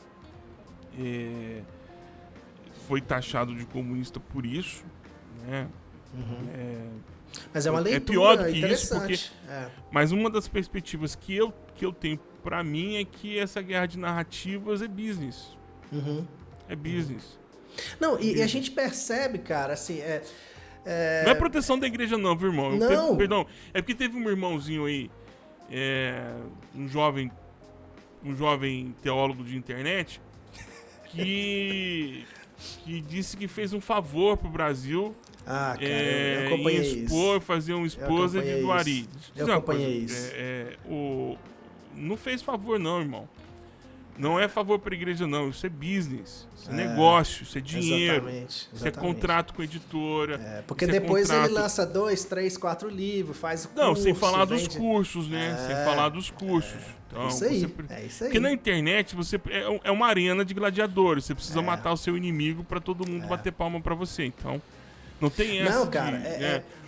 B: foi taxado de comunista por isso, né?
A: Mas é uma leitura
B: pior do que isso,
A: interessante.
B: Mas uma das perspectivas que eu tenho pra mim é que essa guerra de narrativas é business. É business.
A: Não, e a gente percebe, cara, assim,
B: Não é proteção da igreja não, viu, irmão?
A: Não.
B: Perdão, é porque teve um irmãozinho aí, um jovem teólogo de internet, que disse que fez um favor pro Brasil.
A: Cara, eu acompanhei isso.
B: Fazer uma esposa de Duari.
A: Eu acompanhei isso.
B: Não fez favor não, irmão. Não é favor para a igreja, não. Isso é business. Isso é negócio. Isso é dinheiro.
A: Exatamente.
B: Isso é contrato com a editora.
A: Porque depois ele lança 2, 3, 4 livros, faz o curso.
B: Não, sem falar dos cursos, né? Sem falar dos cursos. Então,
A: isso aí. É isso aí.
B: Porque na internet é uma arena de gladiadores. Você precisa matar o seu inimigo para todo mundo bater palma para você. Então, não tem essa de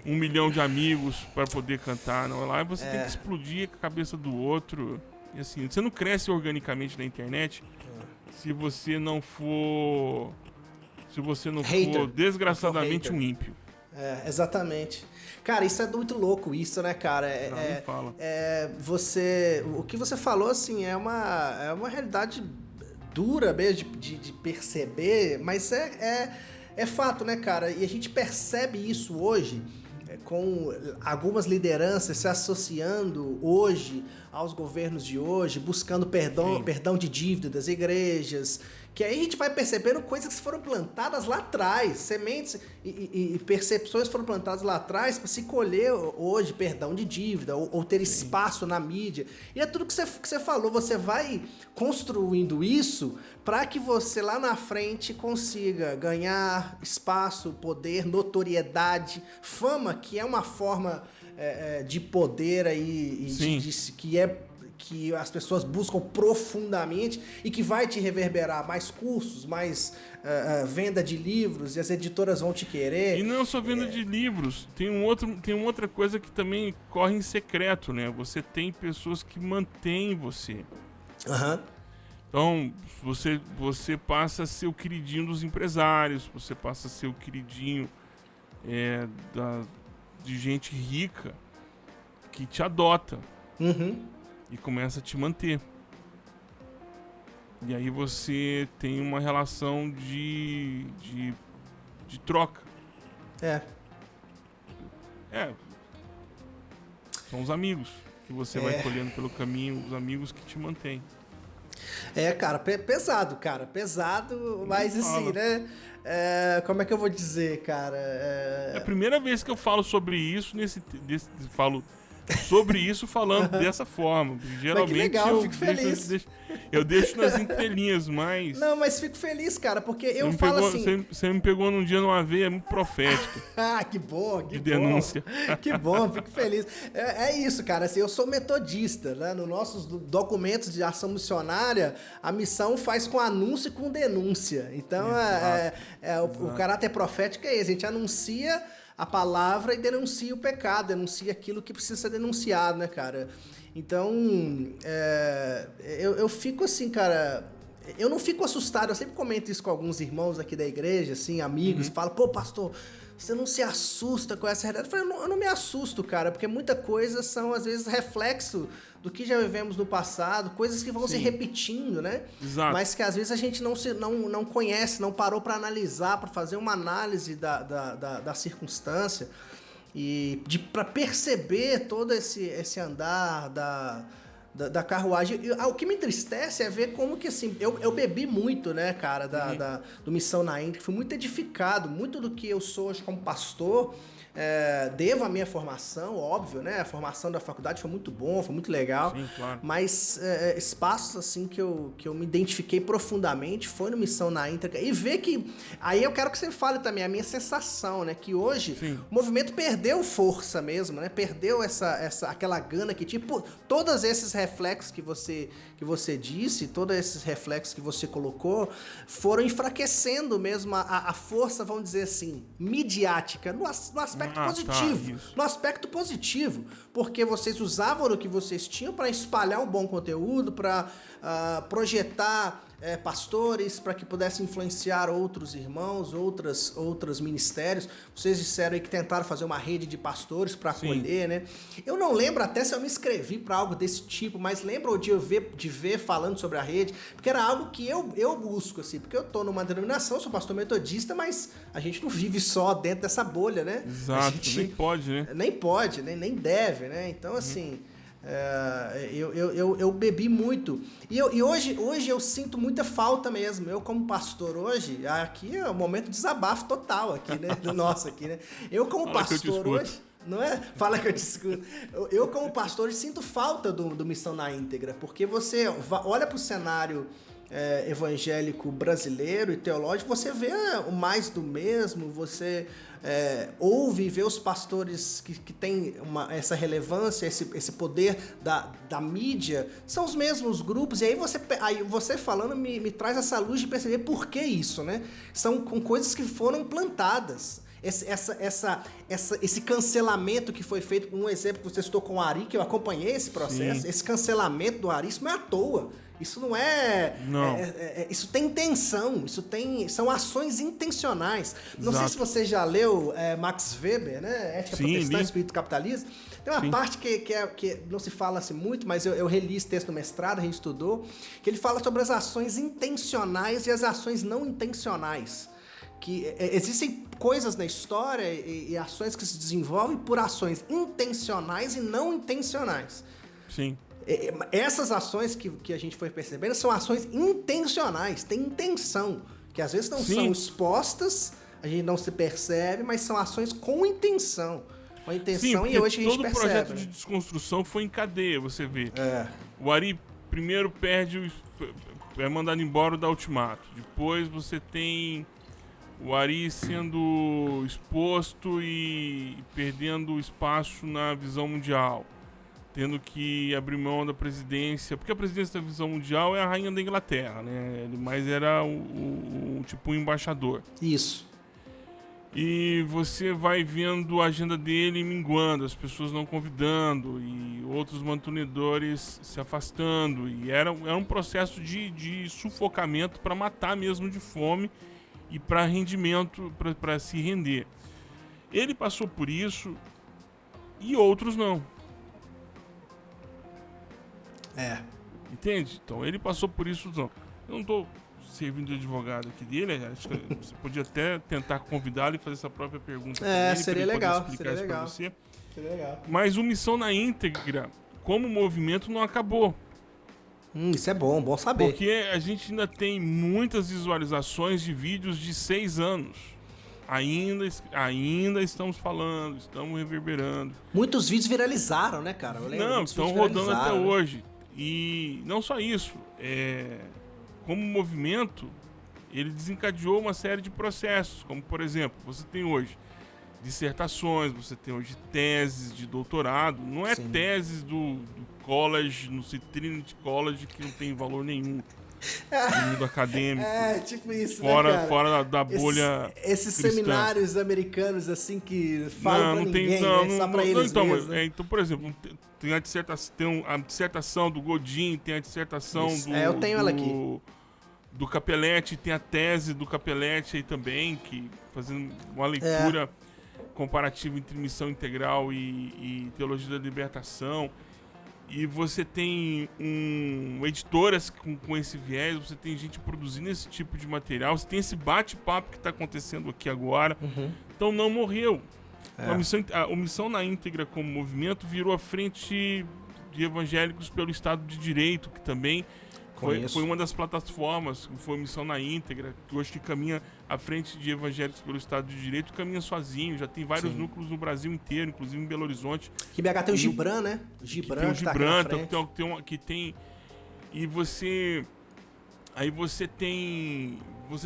B: 1 milhão de amigos para poder cantar. Não. Lá você tem que explodir a cabeça do outro. E assim, você não cresce organicamente na internet se você não for desgraçadamente um ímpio.
A: Exatamente. Cara, isso é muito louco, isso, né, cara? O que você falou, assim, é uma realidade dura mesmo de perceber, mas é fato, né, cara? E a gente percebe isso hoje com algumas lideranças se associando hoje aos governos de hoje, buscando perdão de dívida das igrejas, que aí a gente vai percebendo coisas que foram plantadas lá atrás, sementes e percepções foram plantadas lá atrás para se colher hoje perdão de dívida ou ter espaço na mídia. E é tudo que você falou, você vai construindo isso para que você lá na frente consiga ganhar espaço, poder, notoriedade, fama, que é uma forma de poder aí, que as pessoas buscam profundamente e que vai te reverberar mais cursos, mais venda de livros, e as editoras vão te querer.
B: E não só venda de livros, tem uma outra coisa que também corre em secreto, né? Você tem pessoas que mantêm você. Então, você passa a ser o queridinho dos empresários, você passa a ser o queridinho de gente rica que te adota e começa a te manter. E aí você tem uma relação de troca. São os amigos que você vai colhendo pelo caminho, os amigos que te mantêm.
A: Cara, pesado, mas assim, né? Como é que eu vou dizer, cara?
B: É a primeira vez que eu falo sobre isso, falo sobre isso falando dessa forma. Geralmente
A: legal,
B: eu
A: fico feliz.
B: Eu deixo nas entrelinhas, mas...
A: Não, mas fico feliz, cara, porque eu falo assim...
B: Você me pegou num dia numa veia muito profética.
A: Ah, que bom, que
B: de
A: bom.
B: denúncia.
A: Que bom, fico feliz. É isso, cara, assim, eu sou metodista, né? Nos nossos documentos de ação missionária, a missão faz com anúncio e com denúncia. Então, o caráter profético é esse, a gente anuncia a palavra e denuncia o pecado, denuncia aquilo que precisa ser denunciado, né, cara? Então, eu fico assim, cara... Eu não fico assustado, eu sempre comento isso com alguns irmãos aqui da igreja, assim, amigos, falam, pô, pastor, você não se assusta com essa realidade? Eu falei, eu não me assusto, cara, porque muita coisa são, às vezes, reflexo do que já vivemos no passado, coisas que vão se repetindo, né?
B: Exato.
A: Mas que às vezes a gente não conhece, não parou para analisar, para fazer uma análise da circunstância e para perceber todo esse andar da carruagem. O que me entristece é ver como que, assim, eu bebi muito, né, cara, do Missão na Índia, fui muito edificado, muito do que eu sou hoje como pastor, devo a minha formação, óbvio, né, a formação da faculdade foi muito bom, foi muito legal.
B: Sim, claro.
A: Mas espaços, assim, que eu me identifiquei profundamente foi no Missão na Íntegra, e ver que, aí eu quero que você fale também, a minha sensação, né, que hoje o movimento perdeu força mesmo, né, perdeu aquela gana que tinha, todos esses reflexos que você disse, todos esses reflexos que você colocou, foram enfraquecendo mesmo a força, vamos dizer assim, midiática, no aspecto positivo.
B: Tá,
A: no aspecto positivo, porque vocês usavam o que vocês tinham para espalhar um bom conteúdo, para projetar pastores, para que pudessem influenciar outros irmãos, outros ministérios. Vocês disseram aí que tentaram fazer uma rede de pastores para acolher, né? Eu não lembro até se eu me inscrevi para algo desse tipo, mas lembro de ver falando sobre a rede, porque era algo que eu busco, assim, porque eu tô numa denominação, sou pastor metodista, mas a gente não vive só dentro dessa bolha, né?
B: Exato, nem pode, né?
A: Nem pode, nem deve, né? Então, assim... eu bebi muito e hoje eu sinto muita falta mesmo. Eu como pastor hoje, aqui é um momento de desabafo total aqui, né? Do nosso aqui, né? Eu como pastor hoje, não é? Fala que eu te escuto. Eu como pastor sinto falta do Missão na Íntegra, porque você olha para o cenário evangélico brasileiro e teológico, você vê o mais do mesmo, você ouve e vê os pastores que têm essa relevância, esse poder da mídia, são os mesmos grupos, e aí você falando me traz essa luz de perceber por que isso, né? São com coisas que foram plantadas. Esse cancelamento que foi feito, um exemplo que você citou com o Ari, que eu acompanhei esse processo, esse cancelamento do Ari, isso não é à toa. Isso não isso tem intenção, são ações intencionais. Não sei se você já leu Max Weber, né? Ética Protestante, Espírito Capitalista. Tem uma parte que não se fala assim muito, mas eu reli esse texto no mestrado, a gente estudou, que ele fala sobre as ações intencionais e as ações não intencionais. Que existem coisas na história e ações que se desenvolvem por ações intencionais e não intencionais.
B: Sim.
A: Essas ações que a gente foi percebendo são ações intencionais, tem intenção, que às vezes não são expostas, a gente não se percebe, mas são ações com intenção. Com intenção. Sim, e hoje a gente percebe.
B: Todo o projeto de desconstrução foi em cadeia, você vê. O Ari primeiro é mandado embora da Ultimato. Depois você tem o Ari sendo exposto e perdendo espaço na visão mundial, tendo que abrir mão da presidência, porque a presidência da visão mundial é a rainha da Inglaterra, né? Ele mais era tipo um embaixador.
A: Isso.
B: E você vai vendo a agenda dele minguando, as pessoas não convidando e outros mantenedores se afastando, e era um processo de sufocamento para matar mesmo de fome e para rendimento, para se render. Ele passou por isso e outros não. Entende? Então ele passou por isso. Não. Eu não estou servindo de advogado aqui dele. Acho que você podia até tentar convidá-lo e fazer essa própria pergunta.
A: Seria legal.
B: Explicar isso para você.
A: Seria legal.
B: Mas o Missão na Íntegra, como movimento, não acabou.
A: Isso é bom saber.
B: Porque a gente ainda tem muitas visualizações de vídeos de 6 anos. ainda estamos falando, estamos reverberando.
A: Muitos vídeos viralizaram, né, cara?
B: Não, estão rodando até hoje. E não só isso, como movimento, ele desencadeou uma série de processos, como por exemplo, você tem hoje dissertações, você tem hoje teses de doutorado, não é teses do college, no Trinity College, que não tem valor nenhum no mundo acadêmico.
A: Tipo isso,
B: fora,
A: né, cara?
B: Fora da bolha
A: esses
B: cristã.
A: Seminários americanos, assim, que falam pra ninguém, né? Só pra eles
B: então,
A: mesmos, né?
B: Então, por exemplo, tem a dissertação do Godin, tem a dissertação
A: eu tenho ela aqui.
B: Do Capelletti, tem a tese do Capelletti aí também, que fazendo uma leitura comparativa entre missão integral e teologia da libertação. E você tem editoras com esse viés, você tem gente produzindo esse tipo de material, você tem esse bate-papo que está acontecendo aqui agora. Então não morreu. A Missão na Íntegra como movimento virou a frente de evangélicos pelo Estado de Direito, que também foi uma das plataformas, que foi a Missão na Íntegra, que hoje que caminha à frente de evangélicos pelo Estado de Direito, caminha sozinho, já tem vários núcleos no Brasil inteiro, inclusive em Belo Horizonte.
A: Que BH tem o Gibran, né? O Gibran que tá aqui na frente.
B: Que tem e você tem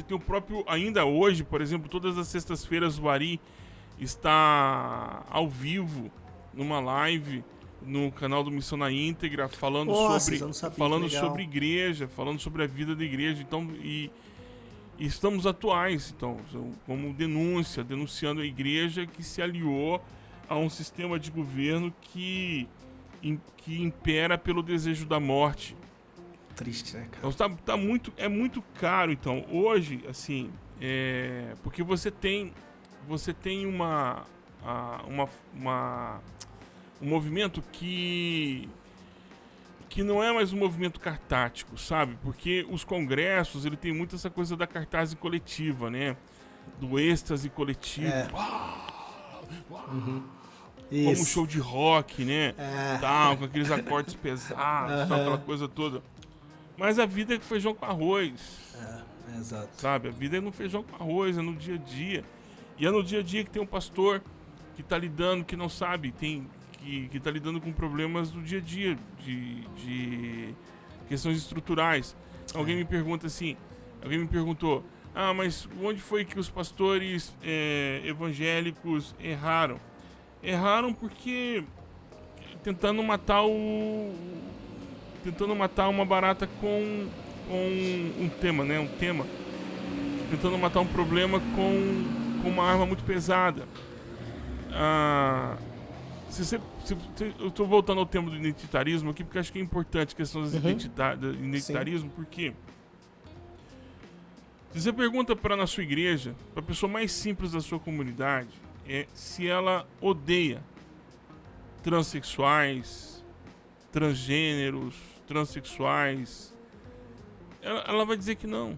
B: o próprio, ainda hoje, por exemplo, todas as sextas-feiras o Ari está ao vivo numa live no canal do Missão na Íntegra, falando sobre igreja, falando sobre a vida da igreja. Então, e estamos atuais, então, como denunciando a igreja que se aliou a um sistema de governo que impera pelo desejo da morte.
A: Triste, né, cara?
B: Então, é muito caro, então, hoje, assim, porque você tem um movimento que não é mais um movimento cartático, sabe? Porque os congressos, ele tem muito essa coisa da cartaz coletiva, né? Do êxtase coletivo. Como um show de rock, né? Tal, com aqueles acordes pesados, tal, aquela coisa toda. Mas a vida é feijão com arroz.
A: Exato.
B: Sabe? A vida é no feijão com arroz, é no dia a dia. E é no dia a dia que tem um pastor que tá lidando, que não sabe, que tá lidando com problemas do dia a dia, de questões estruturais. Alguém me perguntou, mas onde foi que os pastores evangélicos erraram? Erraram porque tentando matar uma barata com um tema, né? Tentando matar um problema com uma arma muito pesada. Eu estou voltando ao tema do identitarismo aqui, porque acho que é importante a questão do identitarismo, porque se você pergunta na sua igreja, para a pessoa mais simples da sua comunidade, se ela odeia transexuais, transgêneros, transexuais, ela vai dizer que não.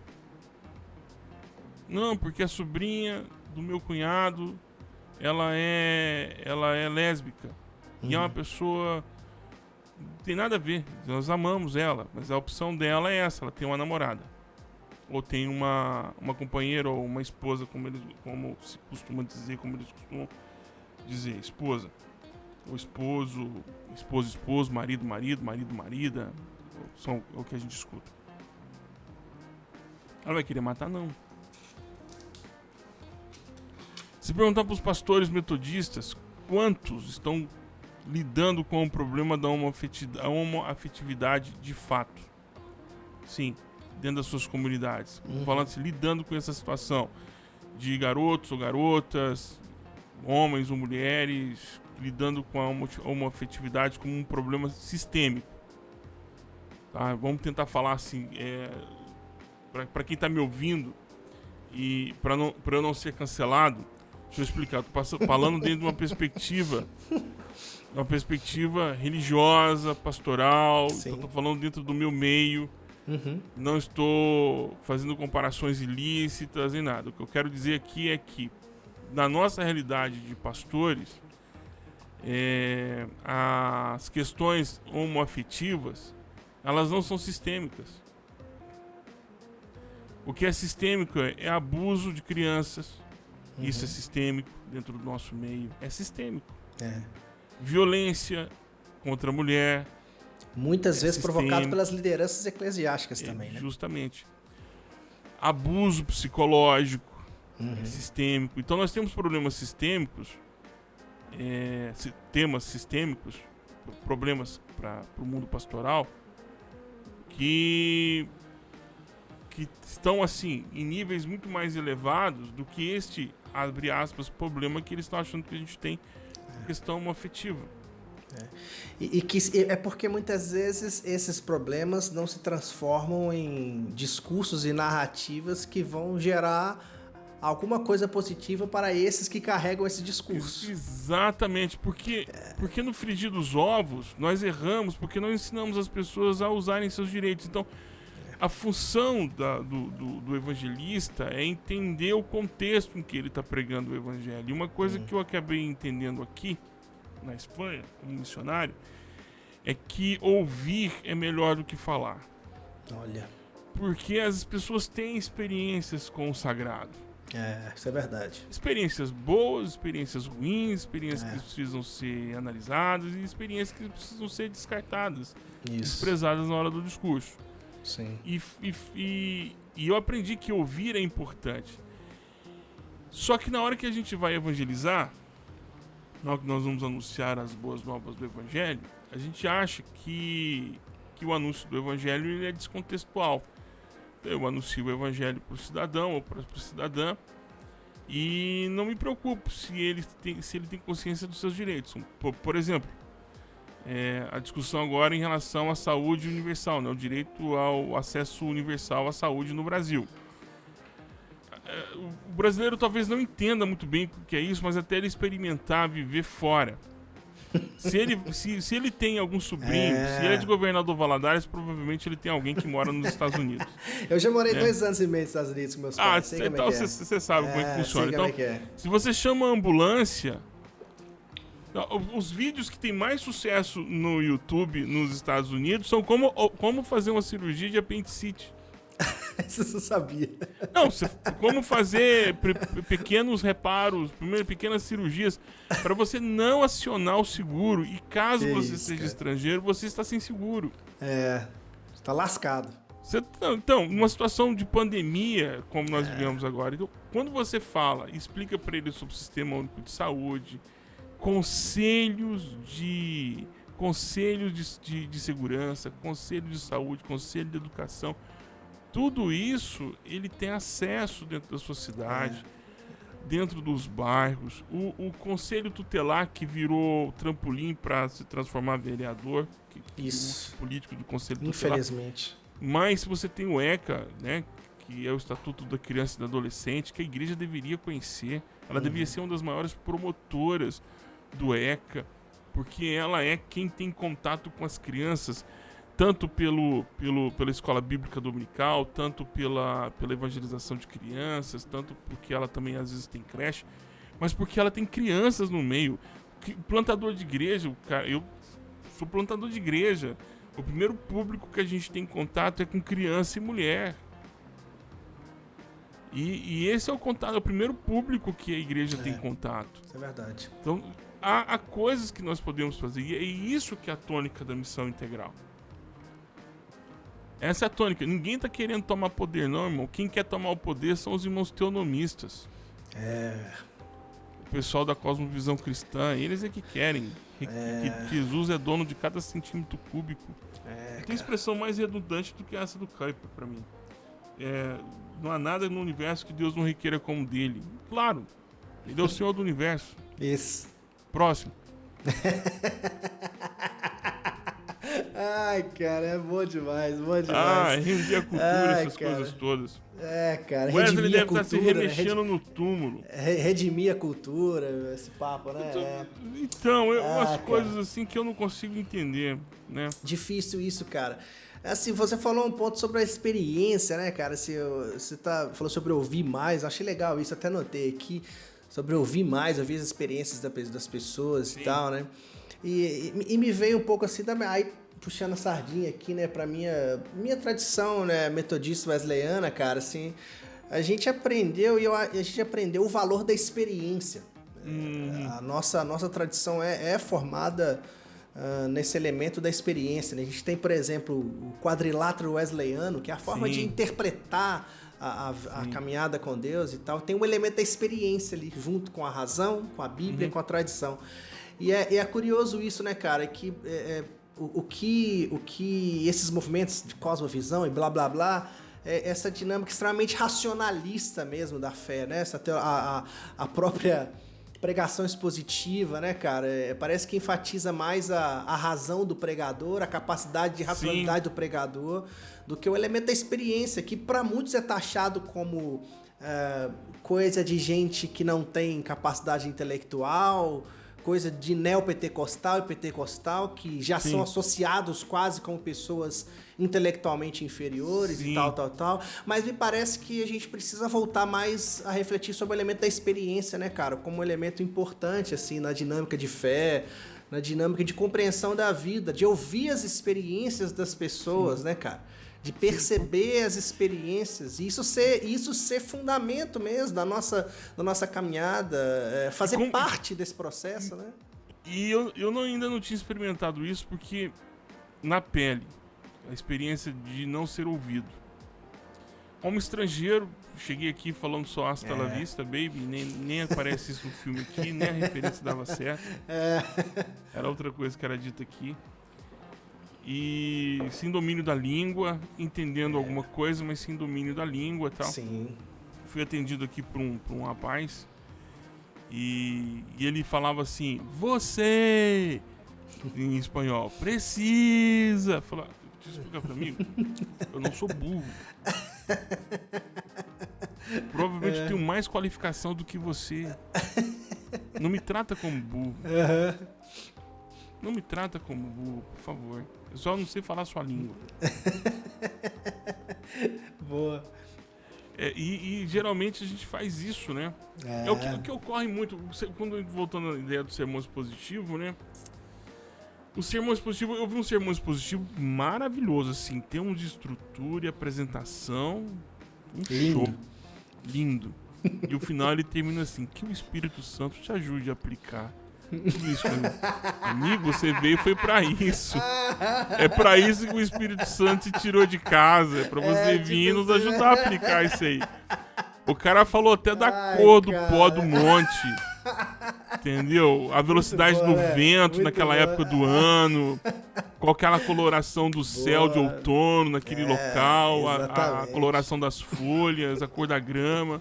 B: Não, porque a sobrinha do meu cunhado, ela é lésbica. E é uma pessoa... Não tem nada a ver. Nós amamos ela, mas a opção dela é essa. Ela tem uma namorada. Ou tem uma companheira ou uma esposa, como se costuma dizer, como eles costumam dizer. Esposa. Ou esposo, marido, marida. São o que a gente escuta. Ela vai querer matar? Não. Se perguntar para os pastores metodistas quantos estão lidando com o problema da homoafetividade de fato. Sim, dentro das suas comunidades. Falando assim, lidando com essa situação de garotos ou garotas, homens ou mulheres, lidando com a homoafetividade como um problema sistêmico. Tá? Vamos tentar falar assim, para quem está me ouvindo e para eu não ser cancelado. Deixa eu explicar, estou falando dentro de uma perspectiva religiosa, pastoral, então estou falando dentro do meu meio, não estou fazendo comparações ilícitas nem nada. O que eu quero dizer aqui é que, na nossa realidade de pastores, as questões homoafetivas, elas não são sistêmicas. O que é sistêmico é abuso de crianças, Isso é sistêmico dentro do nosso meio. É sistêmico.
A: É.
B: Violência contra a mulher.
A: Muitas vezes
B: sistêmico.
A: provocado pelas lideranças eclesiásticas também, né?
B: Justamente. Abuso psicológico. É sistêmico. Então nós temos problemas sistêmicos, temas sistêmicos, problemas para o mundo pastoral que estão assim em níveis muito mais elevados do que este, abre aspas, problema que eles estão achando que a gente tem questão afetiva.
A: E que é porque muitas vezes esses problemas não se transformam em discursos e narrativas que vão gerar alguma coisa positiva para esses que carregam esse discurso.
B: Exatamente, porque no frigir dos ovos nós erramos porque não ensinamos as pessoas a usarem seus direitos. Então, a função do evangelista é entender o contexto em que ele está pregando o evangelho. E uma coisa que eu acabei entendendo aqui, na Espanha, como missionário, é que ouvir é melhor do que falar.
A: Olha.
B: Porque as pessoas têm experiências com o sagrado.
A: Isso é verdade.
B: Experiências boas, experiências ruins, experiências que precisam ser analisadas e experiências que precisam ser descartadas, desprezadas na hora do discurso.
A: Sim.
B: E eu aprendi que ouvir é importante. Só que na hora que a gente vai evangelizar, na hora que nós vamos anunciar as boas novas do evangelho, a gente acha que o anúncio do evangelho ele é descontextual. Então, eu anuncio o evangelho para o cidadão ou para a cidadã e não me preocupo se ele tem consciência dos seus direitos. Por exemplo, a discussão agora em relação à saúde universal, né? O direito ao acesso universal à saúde no Brasil. O brasileiro talvez não entenda muito bem o que é isso, mas até ele experimentar, viver fora. Se ele tem algum sobrinho, se ele é de Governador Valadares, provavelmente ele tem alguém que mora nos Estados Unidos.
A: Eu já morei 2 anos e meio nos Estados Unidos com meus pais.
B: Então você sabe como é que funciona. Então,
A: é.
B: Se você chama a ambulância, os vídeos que tem mais sucesso no YouTube nos Estados Unidos são como fazer uma cirurgia de apendicite.
A: Isso eu não sabia.
B: Não, como fazer pequenos reparos, pequenas cirurgias, para você não acionar o seguro. E caso você seja estrangeiro, você está sem seguro.
A: Está lascado.
B: Então, numa situação de pandemia, como nós vivemos agora, então, quando você fala, explica para ele sobre o Sistema Único de Saúde, conselhos de segurança, conselho de saúde, conselho de educação, tudo isso ele tem acesso dentro da sua cidade, dentro dos bairros. O conselho tutelar que virou trampolim para se transformar vereador,
A: isso.
B: Político do conselho tutelar.
A: Infelizmente.
B: Mas se você tem o ECA, né, que é o Estatuto da Criança e do Adolescente, que a igreja deveria conhecer, ela deveria ser uma das maiores promotoras do ECA, porque ela é quem tem contato com as crianças, tanto pela escola bíblica dominical, tanto pela evangelização de crianças, tanto porque ela também às vezes tem creche, mas porque ela tem crianças no meio. Plantador de igreja, cara, eu sou plantador de igreja. O primeiro público que a gente tem contato é com criança e mulher. E esse é o contato, é o primeiro público que a igreja tem contato.
A: Isso é verdade.
B: Então, há coisas que nós podemos fazer, e é isso que é a tônica da missão integral. Essa é a tônica. Ninguém tá querendo tomar poder, não, irmão. Quem quer tomar o poder são os irmãos teonomistas. O pessoal da cosmovisão cristã, eles é que querem. Que Jesus é dono de cada centímetro cúbico. Tem expressão mais redundante do que essa do Kuyper, pra mim. Não há nada no universo que Deus não requeira como dele. Claro, ele é o Senhor do universo.
A: Isso.
B: Próximo.
A: Ai, cara, é bom demais, bom demais.
B: Rendia a cultura, essas coisas todas.
A: Cara,
B: Wesley deve estar se remexendo no túmulo.
A: Redimir a cultura, esse papo, né?
B: Então, umas coisas assim que eu não consigo entender, né?
A: Difícil isso, cara. Assim, você falou um ponto sobre a experiência, né, cara? Você falou sobre ouvir mais, eu achei legal isso, até anotei aqui, sobre ouvir mais, ouvir as experiências das pessoas. Sim. E tal, né? E me veio um pouco assim, aí puxando a sardinha aqui, né, pra minha tradição, né, metodista wesleyana, cara, assim, a gente aprendeu o valor da experiência. A nossa tradição é formada nesse elemento da experiência, né? A gente tem, por exemplo, o quadrilátero wesleyano, que é a forma de interpretar a caminhada com Deus e tal. Tem um elemento da experiência ali, junto com a razão, com a Bíblia, com a tradição. E é curioso isso, né, cara? Que o que esses movimentos de cosmovisão e blá, blá, blá, essa dinâmica extremamente racionalista mesmo da fé, né? A própria pregação expositiva, né, cara? Parece que enfatiza mais a razão do pregador, a capacidade de racionalidade do pregador, do que o elemento da experiência, que para muitos é taxado como coisa de gente que não tem capacidade intelectual, coisa de neopentecostal e pentecostal, que já são associados quase como pessoas intelectualmente inferiores e tal. Mas me parece que a gente precisa voltar mais a refletir sobre o elemento da experiência, né, cara? Como um elemento importante, assim, na dinâmica de fé, na dinâmica de compreensão da vida, de ouvir as experiências das pessoas, né, cara? De perceber as experiências, e isso ser fundamento mesmo da nossa caminhada, fazer parte desse processo, né?
B: E eu ainda não tinha experimentado isso, porque na pele, a experiência de não ser ouvido. Como estrangeiro, cheguei aqui falando só hasta la vista, baby, nem aparece isso no filme aqui, nem a referência dava certo. Era outra coisa que era dita aqui. E sem domínio da língua, entendendo alguma coisa, mas sem domínio da língua e tal.
A: Sim.
B: Fui atendido aqui por um rapaz e ele falava assim, você, em espanhol, precisa. Falava, deixa eu explicar pra mim, eu não sou burro. Provavelmente tenho mais qualificação do que você. Não me trata como burro. Não me trata como burro, por favor. Eu só não sei falar sua língua.
A: Boa.
B: E geralmente a gente faz isso, né? É o que ocorre muito. Quando voltando à ideia do sermão expositivo, né? O sermão expositivo, eu vi um sermão expositivo maravilhoso, assim, em termos de estrutura e apresentação. Show. Lindo. E o final ele termina assim: que o Espírito Santo te ajude a aplicar tudo isso. Amigo, você veio foi pra isso. É pra isso que o Espírito Santo te tirou de casa. É pra você vir nos ajudar a aplicar isso aí. O cara falou até da cor do pó do monte. Entendeu? A velocidade do vento naquela época do ano. Qual aquela coloração do céu de outono naquele local. A coloração das folhas, a cor da grama.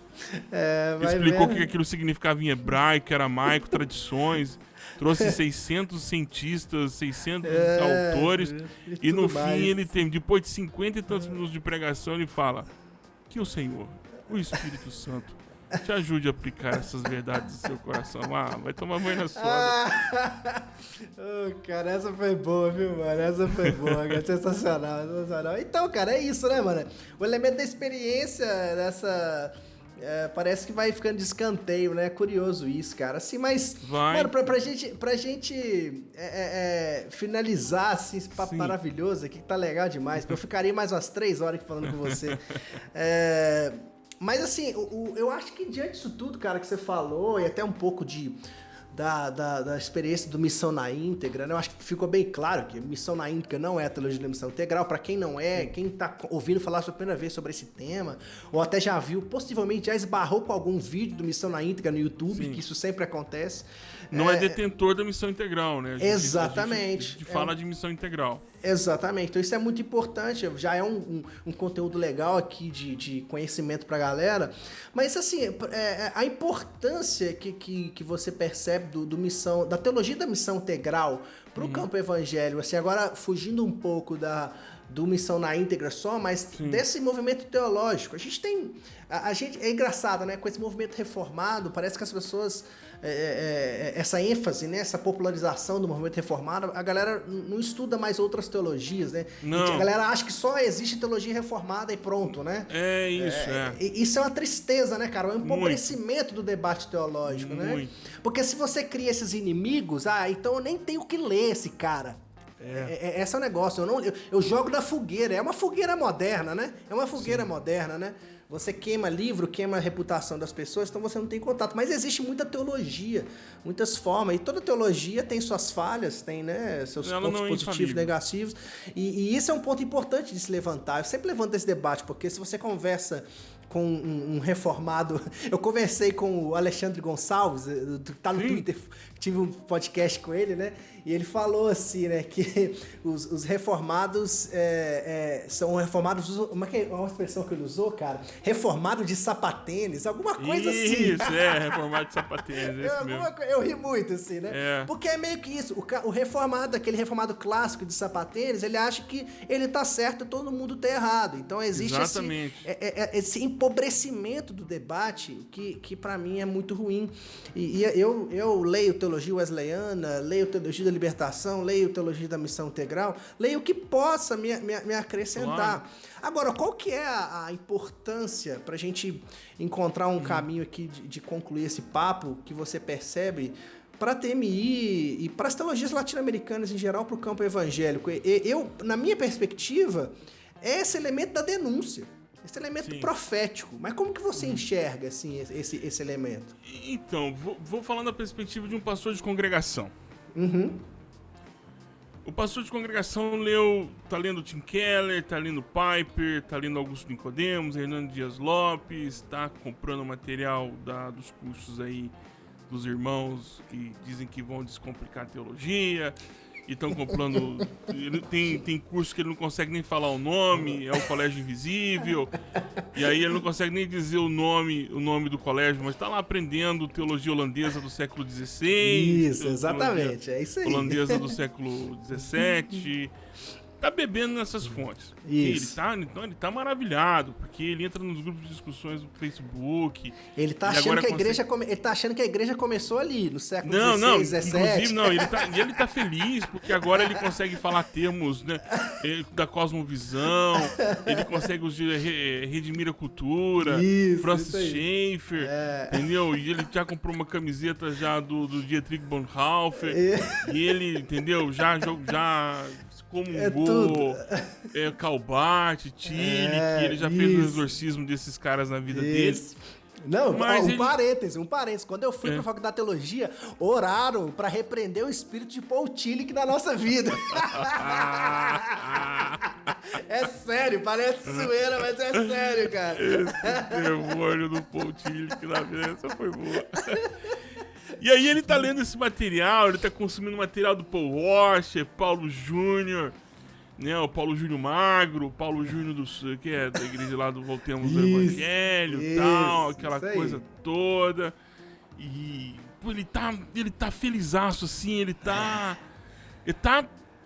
B: Explicou o que aquilo significava em hebraico, aramaico, tradições. Trouxe 600 cientistas, 600 autores. E no fim ele tem, depois de 50 e tantos minutos de pregação, ele fala que o Senhor, o Espírito Santo, te ajude a aplicar essas verdades no seu coração. Vai tomar banho na soda.
A: Cara, essa foi boa, viu, mano? Essa foi boa, cara. Sensacional. Então, cara, é isso, né, mano? O elemento da experiência dessa... parece que vai ficando de escanteio, né? É curioso isso, cara. Assim, mas...
B: Vai.
A: Mano, pra gente finalizar, assim, esse papo maravilhoso aqui, que tá legal demais. Eu ficaria mais umas 3 horas aqui falando com você. Mas assim, eu acho que diante disso tudo, cara, que você falou, e até um pouco da experiência do Missão na Íntegra, né? Eu acho que ficou bem claro que Missão na Íntegra não é a teologia da missão integral. Para quem não é, quem tá ouvindo falar pela primeira vez sobre esse tema, ou até já viu, possivelmente já esbarrou com algum vídeo do Missão na Íntegra no YouTube, que isso sempre acontece.
B: Não é detentor da missão integral, né?
A: Exatamente.
B: A gente fala de missão integral.
A: Exatamente. Então isso é muito importante, já é um conteúdo legal aqui de conhecimento pra galera. Mas assim, a importância que você percebe da teologia da missão integral pro campo evangélico, assim, agora fugindo um pouco do Missão na Íntegra só, mas desse movimento teológico. A gente tem... é engraçado, né? Com esse movimento reformado, parece que as pessoas... essa ênfase, né? Essa popularização do movimento reformado, a galera não estuda mais outras teologias, né?
B: Não.
A: A galera acha que só existe teologia reformada e pronto, né?
B: É isso,
A: Isso é uma tristeza, né, cara? É um empobrecimento do debate teológico, né? Porque se você cria esses inimigos, então eu nem tenho que ler esse cara. Esse é o negócio. Eu jogo da fogueira. É uma fogueira moderna, né? É uma fogueira moderna, né? Você queima livro, queima a reputação das pessoas, então você não tem contato. Mas existe muita teologia, muitas formas, e toda teologia tem suas falhas, tem, né, seus pontos positivos e negativos. E isso é um ponto importante de se levantar. Eu sempre levanto esse debate, porque se você conversa com um reformado... Eu conversei com o Alexandre Gonçalves, tá no Twitter, tive um podcast com ele, né? E ele falou assim, né, que os reformados são reformados... Como é que é uma expressão que ele usou, cara? Reformado de sapatênis, alguma coisa assim.
B: Isso, reformado de sapatênis, é isso mesmo.
A: Eu ri muito, assim, né?
B: É.
A: Porque é meio que isso, o reformado, aquele reformado clássico de sapatênis, ele acha que ele tá certo e todo mundo tá errado. Então existe esse empobrecimento do debate que para mim é muito ruim. E eu leio teologia wesleyana, leio teologia da libertação, leio teologia da missão integral, leio o que possa me acrescentar. Claro. Agora, qual que é a importância pra gente encontrar um caminho aqui de concluir esse papo que você percebe para a TMI e para as teologias latino-americanas em geral, para o campo evangélico? Na minha perspectiva, é esse elemento da denúncia. Esse elemento profético. Mas como que você enxerga assim, esse elemento?
B: Então, vou falar da perspectiva de um pastor de congregação. O pastor de congregação tá lendo Tim Keller, tá lendo Piper, tá lendo Augusto Nicodemos, Hernando Dias Lopes, tá comprando material dos cursos aí dos irmãos que dizem que vão descomplicar a teologia. E estão comprando... Tem curso que ele não consegue nem falar o nome, é o Colégio Invisível. E aí ele não consegue nem dizer o nome do colégio, mas está lá aprendendo teologia holandesa do século XVI.
A: Isso, exatamente, é isso aí.
B: Holandesa do século XVII. Tá bebendo nessas fontes.
A: Isso.
B: Ele tá maravilhado, porque ele entra nos grupos de discussões do Facebook.
A: Ele tá achando que ele tá achando que a igreja começou ali, no século XVI, XVII.
B: Inclusive, não, ele tá feliz, porque agora ele consegue falar termos, né, da cosmovisão, ele consegue redimir a cultura, Francis Schaeffer, entendeu? E ele já comprou uma camiseta já do Dietrich Bonhoeffer, e ele, entendeu, já comungou Calbart, Tillich, que ele já fez o exorcismo desses caras na vida dele.
A: Não, mas um parênteses. Quando eu fui pra faculdade de teologia, oraram pra repreender o espírito de Paul Tillich na nossa vida. É sério, parece zoeira, mas é sério, cara.
B: Esse demônio do Paul Tillich na vida, essa foi boa. E aí ele tá lendo esse material, ele tá consumindo material do Paul Washer, Paulo Júnior, né, o Paulo Júnior Magro, o Paulo Júnior que é da igreja lá do Voltemos do Evangelho e tal, aquela coisa toda. E pô, ele tá felizaço assim, ele tá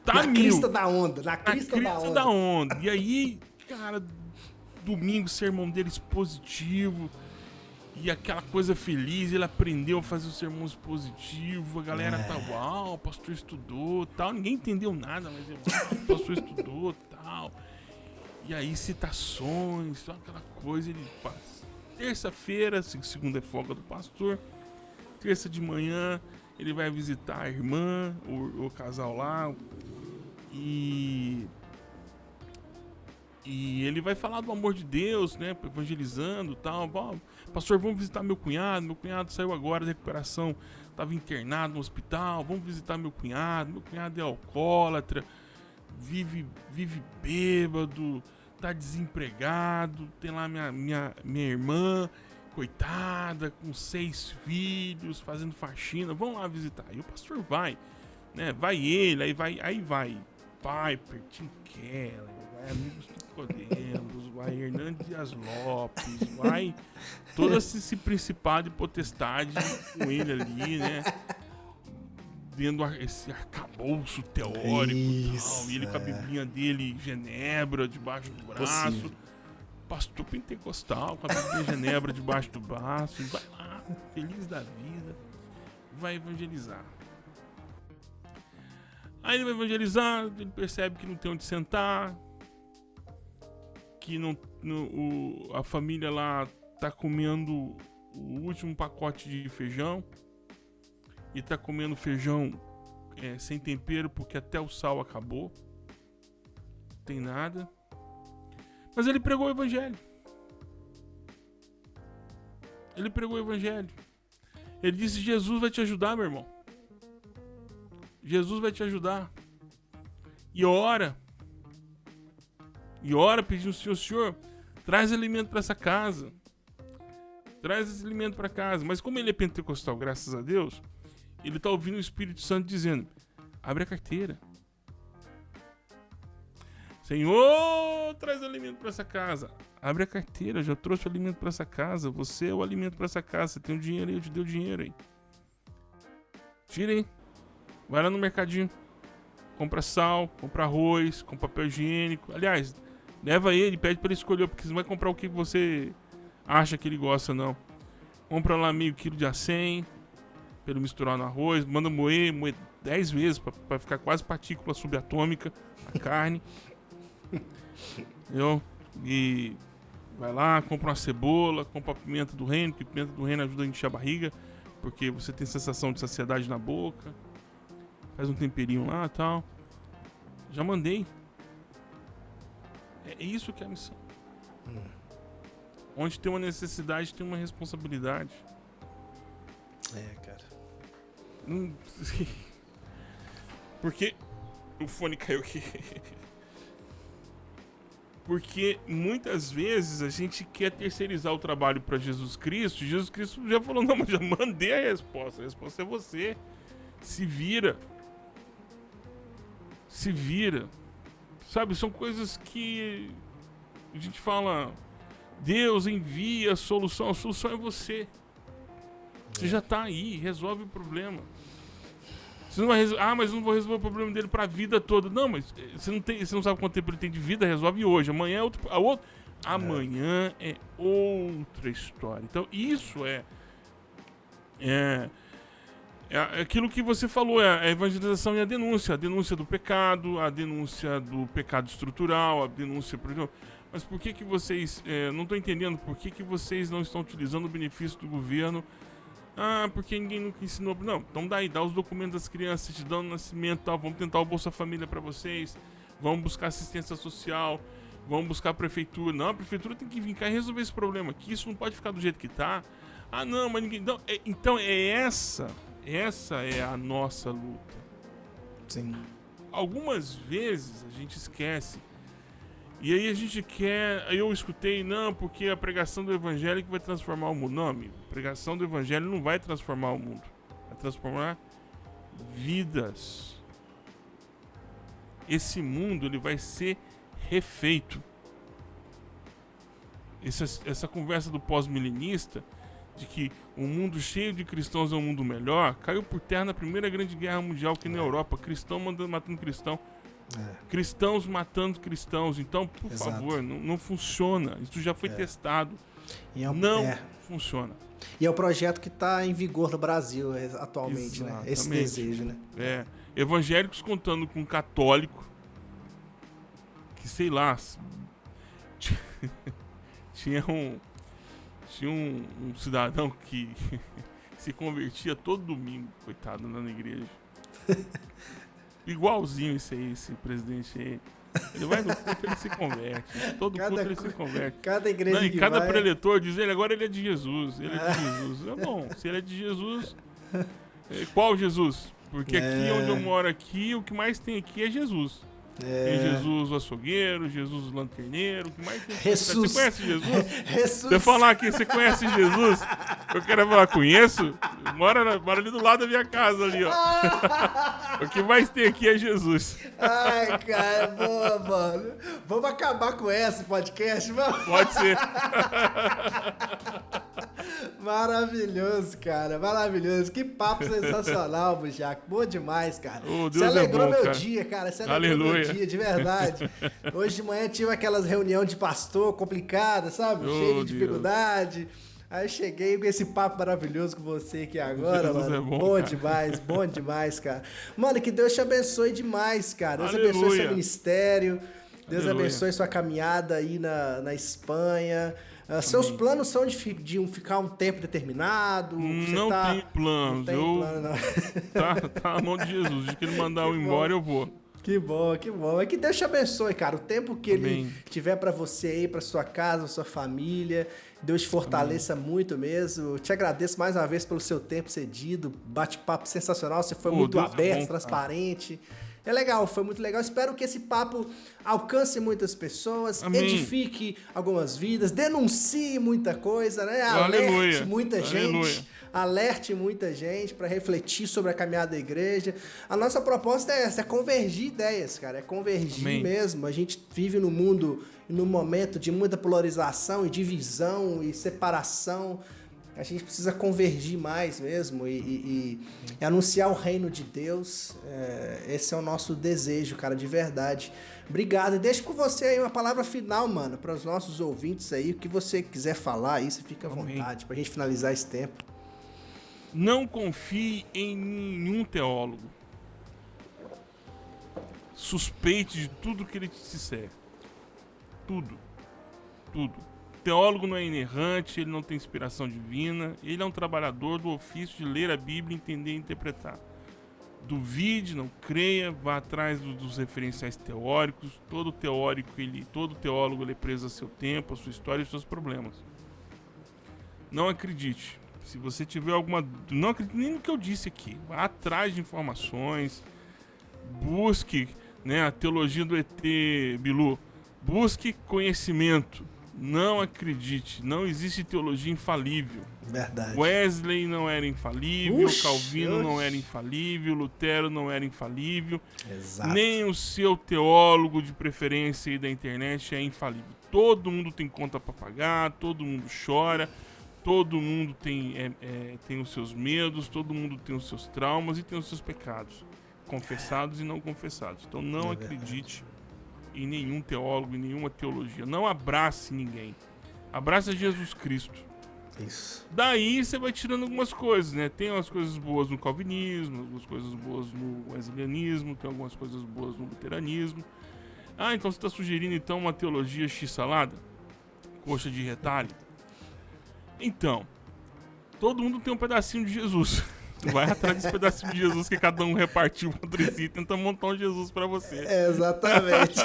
A: na
B: mil.
A: Crista da onda, na crista
B: da onda. E aí, cara, domingo o sermão dele expositivo. E aquela coisa feliz, ele aprendeu a fazer o sermão expositivo, a galera tá, uau, o pastor estudou, tal. Ninguém entendeu nada, mas o pastor estudou, tal. E aí, citações, tal, aquela coisa, ele passa. Terça-feira, segunda é folga do pastor, terça de manhã, ele vai visitar a irmã, o casal lá, e ele vai falar do amor de Deus, né, evangelizando e tal. Pastor, vamos visitar meu cunhado saiu agora da recuperação, estava internado no hospital, vamos visitar meu cunhado é alcoólatra, vive bêbado, tá desempregado, tem lá minha irmã, coitada, com 6 filhos, fazendo faxina, vamos lá visitar. E o pastor vai, né, vai ele, aí vai Piper, Tim Keller, vai Amigos Nicodemos, vai Hernando Dias Lopes, vai todo esse principado e potestade com ele ali, né? Vendo esse arcabouço teórico e tal, e ele com a biblinha dele, Genebra, debaixo do braço. Pastor pentecostal com a biblinha Genebra debaixo do braço, e vai lá, feliz da vida, vai evangelizar. Aí ele vai evangelizar, ele percebe que não tem onde sentar, que a família lá tá comendo o último pacote de feijão e tá comendo feijão sem tempero porque até o sal acabou, não tem nada. Mas ele pregou o evangelho. Ele pregou o evangelho. Ele disse, Jesus vai te ajudar, meu irmão. Jesus vai te ajudar. E ora pedindo ao Senhor, traz alimento para essa casa. Traz esse alimento para casa. Mas como ele é pentecostal, graças a Deus, ele está ouvindo o Espírito Santo dizendo, abre a carteira. Senhor, traz alimento para essa casa. Abre a carteira, já trouxe o alimento para essa casa. Você é o alimento para essa casa. Você tem o dinheiro aí, eu te dei o dinheiro aí. Tira aí. Vai lá no mercadinho. Compra sal, compra arroz, compra papel higiênico. Aliás, leva ele, pede para ele escolher, porque você não vai comprar o que você acha que ele gosta, não. Compra lá meio quilo de acém, para ele misturar no arroz. Manda moer 10 vezes, para ficar quase partícula subatômica a carne. Entendeu? E vai lá, compra uma cebola, compra a pimenta do reino, porque a pimenta do reino ajuda a encher a barriga, porque você tem sensação de saciedade na boca. Faz um temperinho lá e tal. Já mandei. É isso que é a missão. Onde tem uma necessidade, tem uma responsabilidade.
A: Cara.
B: Porque o fone caiu aqui. Porque muitas vezes a gente quer terceirizar o trabalho para Jesus Cristo. Jesus Cristo já falou, não, mas já mandei a resposta. A resposta é você. Se vira. Se vira. Sabe, são coisas que a gente fala, Deus envia a solução é você. Você já tá aí, resolve o problema. Você não vai mas eu não vou resolver o problema dele pra vida toda. Não, mas você não sabe quanto tempo ele tem de vida, resolve hoje. Amanhã é amanhã é outra história. Então isso é aquilo que você falou, é a evangelização e a denúncia do pecado, a denúncia do pecado estrutural, a denúncia, por exemplo. Mas por que vocês, não estou entendendo, por que vocês não estão utilizando o benefício do governo? Porque ninguém nunca ensinou. Não, então dá os documentos das crianças, certidão de nascimento, tal, vamos tentar o Bolsa Família para vocês, vamos buscar assistência social, vamos buscar a prefeitura. Não, a prefeitura tem que vir cá e resolver esse problema aqui, isso não pode ficar do jeito que tá. Não, mas ninguém... Não, então essa é a nossa luta.
A: Sim.
B: Algumas vezes a gente esquece. E aí a gente quer... Eu escutei, não, porque a pregação do evangelho que vai transformar o mundo. Não, amigo. A pregação do evangelho não vai transformar o mundo. Vai transformar vidas. Esse mundo, ele vai ser refeito. Essa conversa do pós-milenista, de que um mundo cheio de cristãos é um mundo melhor, caiu por terra na Primeira Grande Guerra Mundial aqui na Europa. Cristão matando cristão. Cristãos matando cristãos. Então, por favor, não funciona. Isso já foi testado. Não funciona.
A: E é o projeto que está em vigor no Brasil atualmente, né? Esse desejo, né?
B: Evangélicos contando com um católico que, sei lá, tinha um cidadão que se convertia todo domingo, coitado, na igreja. Igualzinho esse presidente aí. Ele vai no culto, ele se converte. Todo culto ele se converte.
A: Cada igreja
B: e cada preletor diz ele, agora ele é de Jesus. Ele é de Jesus. É bom, se ele é de Jesus... Qual Jesus? Porque aqui onde eu moro aqui, o que mais tem aqui é Jesus. Tem Jesus o açougueiro, Jesus o lanterneiro, o que mais tem?
A: Jesus.
B: Você conhece Jesus?
A: Jesus.
B: Se eu falar aqui, você conhece Jesus? Eu quero falar, conheço? Mora ali do lado da minha casa ali, ó. O que mais tem aqui é Jesus.
A: Ai, cara, boa, mano. Vamos acabar com esse podcast, vamos?
B: Pode ser.
A: Maravilhoso, cara, maravilhoso. Que papo sensacional, Bujac. Bom demais, cara.
B: Deus
A: você alegrou
B: bom,
A: meu
B: cara.
A: dia, cara. Você alegrou meu dia, de verdade. Hoje de manhã tive aquelas reuniões de pastor complicadas, sabe? Cheio de dificuldade. Aí eu cheguei com esse papo maravilhoso com você aqui agora,
B: Jesus
A: mano.
B: é
A: Bom demais, cara. Mano, que Deus te abençoe demais, cara. Deus
B: Aleluia.
A: abençoe seu ministério. Deus
B: Aleluia.
A: abençoe sua caminhada aí na Espanha. Seus planos são de ficar um tempo determinado?
B: Não tem planos.
A: Não tem plano, não.
B: Tá na mão de Jesus. De que ele mandar eu embora, eu vou.
A: Que bom, que bom. É que Deus te abençoe, cara. O tempo que
B: Amém.
A: Ele tiver pra você aí, pra sua casa, sua família, Deus te fortaleça muito mesmo. Te agradeço mais uma vez pelo seu tempo cedido. Bate-papo sensacional. Você foi muito
B: Deus
A: aberto,
B: bom,
A: transparente. É legal, foi muito legal. Espero que esse papo alcance muitas pessoas,
B: Amém.
A: edifique algumas vidas, denuncie muita coisa, né?
B: Aleluia.
A: Alerte muita
B: Aleluia.
A: gente. Alerte muita gente para refletir sobre a caminhada da igreja. A nossa proposta é essa, é convergir ideias, cara. É convergir
B: Amém.
A: mesmo. A gente vive no mundo, num momento de muita polarização e divisão e separação. A gente precisa convergir mais mesmo e anunciar o reino de Deus. Esse é o nosso desejo, cara, de verdade. Obrigado. E deixa com você aí uma palavra final, mano, para os nossos ouvintes aí. O que você quiser falar aí, você fica à vontade, pra gente finalizar esse tempo.
B: Não confie em nenhum teólogo. Suspeite de tudo que ele te disser. Tudo. O teólogo não é inerrante, ele não tem inspiração divina, ele é um trabalhador do ofício de ler a Bíblia, entender e interpretar. Duvide, não creia, vá atrás dos referenciais teóricos. Todo teólogo ele é preso a seu tempo, a sua história e aos seus problemas. Não acredite. Se você tiver alguma... Não acredite nem no que eu disse aqui. Vá atrás de informações. Busque, né, a teologia do ET Bilu. Busque conhecimento. Não acredite. Não existe teologia infalível.
A: Verdade.
B: Wesley não era infalível. Calvino não era infalível. Lutero não era infalível.
A: Exato.
B: Nem o seu teólogo de preferência aí da internet é infalível. Todo mundo tem conta para pagar. Todo mundo chora. Todo mundo tem os seus medos, todo mundo tem os seus traumas e tem os seus pecados, confessados e não confessados. Então não acredite em nenhum teólogo, em nenhuma teologia. Não abrace ninguém. Abraça Jesus Cristo.
A: Isso.
B: Daí você vai tirando algumas coisas, né? Tem umas coisas boas no calvinismo, algumas coisas boas no wesleyismo, tem algumas coisas boas no luteranismo. Ah, então você está sugerindo então uma teologia x-salada? Coxa de retalho? Então, todo mundo tem um pedacinho de Jesus. Vai atrás desse pedacinho de Jesus que cada um repartiu entre si e tenta montar um Jesus pra você.
A: Exatamente.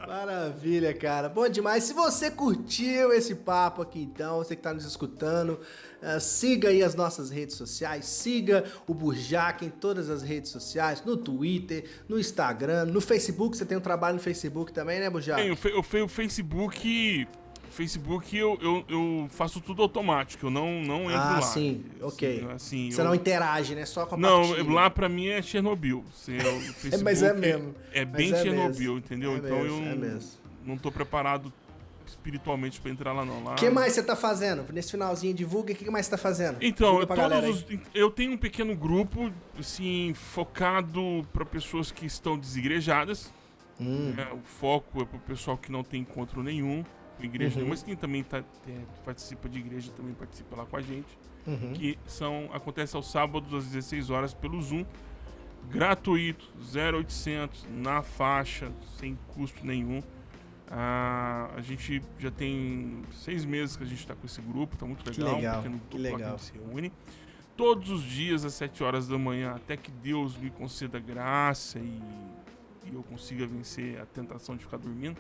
A: Maravilha, cara. Bom demais. Se você curtiu esse papo aqui, então, você que tá nos escutando, siga aí as nossas redes sociais, siga o Burjac em todas as redes sociais, no Twitter, no Instagram, no Facebook. Você tem um trabalho no Facebook também, né, Burjac?
B: O Facebook eu faço tudo automático, eu não entro lá.
A: Ah, sim, ok.
B: Assim,
A: você não interage, né? Só compartilha.
B: Não, lá pra mim é Chernobyl.
A: Mas é mesmo.
B: É bem Chernobyl, entendeu? Então eu
A: mesmo.
B: Não tô preparado espiritualmente pra entrar lá não.
A: O que mais você tá fazendo? Nesse finalzinho, divulga. O que mais você tá fazendo?
B: Então, eu tenho um pequeno grupo, assim, focado pra pessoas que estão desigrejadas. O foco é pro pessoal que não tem encontro nenhum. Igreja, mas quem também participa de igreja também participa lá com a gente, que acontece aos sábados às 16 horas pelo Zoom, gratuito, 0800, na faixa, sem custo nenhum. A gente já tem 6 meses que a gente está com esse grupo, tá muito legal. Um pequeno grupo lá que a gente se reúne todos os dias às 7 horas da manhã, até que Deus me conceda graça e eu consiga vencer a tentação de ficar dormindo.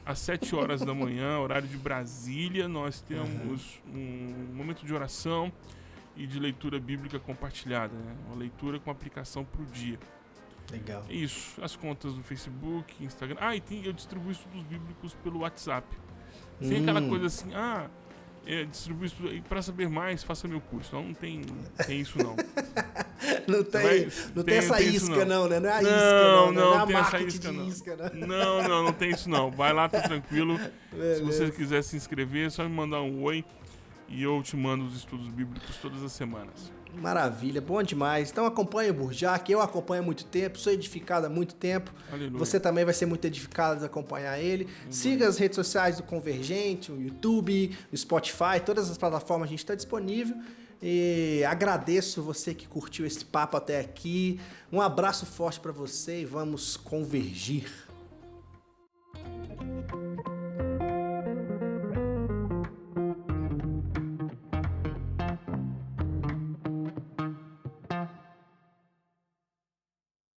B: Às 7 horas da manhã, horário de Brasília, nós temos um momento de oração e de leitura bíblica compartilhada, né? Uma leitura com aplicação para o dia.
A: Legal.
B: É isso. As contas do Facebook, Instagram. E eu distribuo estudos bíblicos pelo WhatsApp. Sem aquela coisa assim, distribuo estudos. E para saber mais, faça meu curso. Não tem isso não.
A: Não tem essa isca não, né? Não é a isca não
B: tem essa isca não. Não tem isso não. Vai lá, tá tranquilo. Se você quiser se inscrever, é só me mandar um oi e eu te mando os estudos bíblicos todas as semanas.
A: Maravilha, bom demais. Então acompanha o Burjac, eu acompanho há muito tempo, sou edificado há muito tempo.
B: Aleluia.
A: Você também vai ser muito edificado de acompanhar ele. Siga as redes sociais do Convergente, o YouTube, o Spotify, todas as plataformas a gente está disponível. E agradeço você que curtiu esse papo até aqui. Um abraço forte para você e vamos convergir.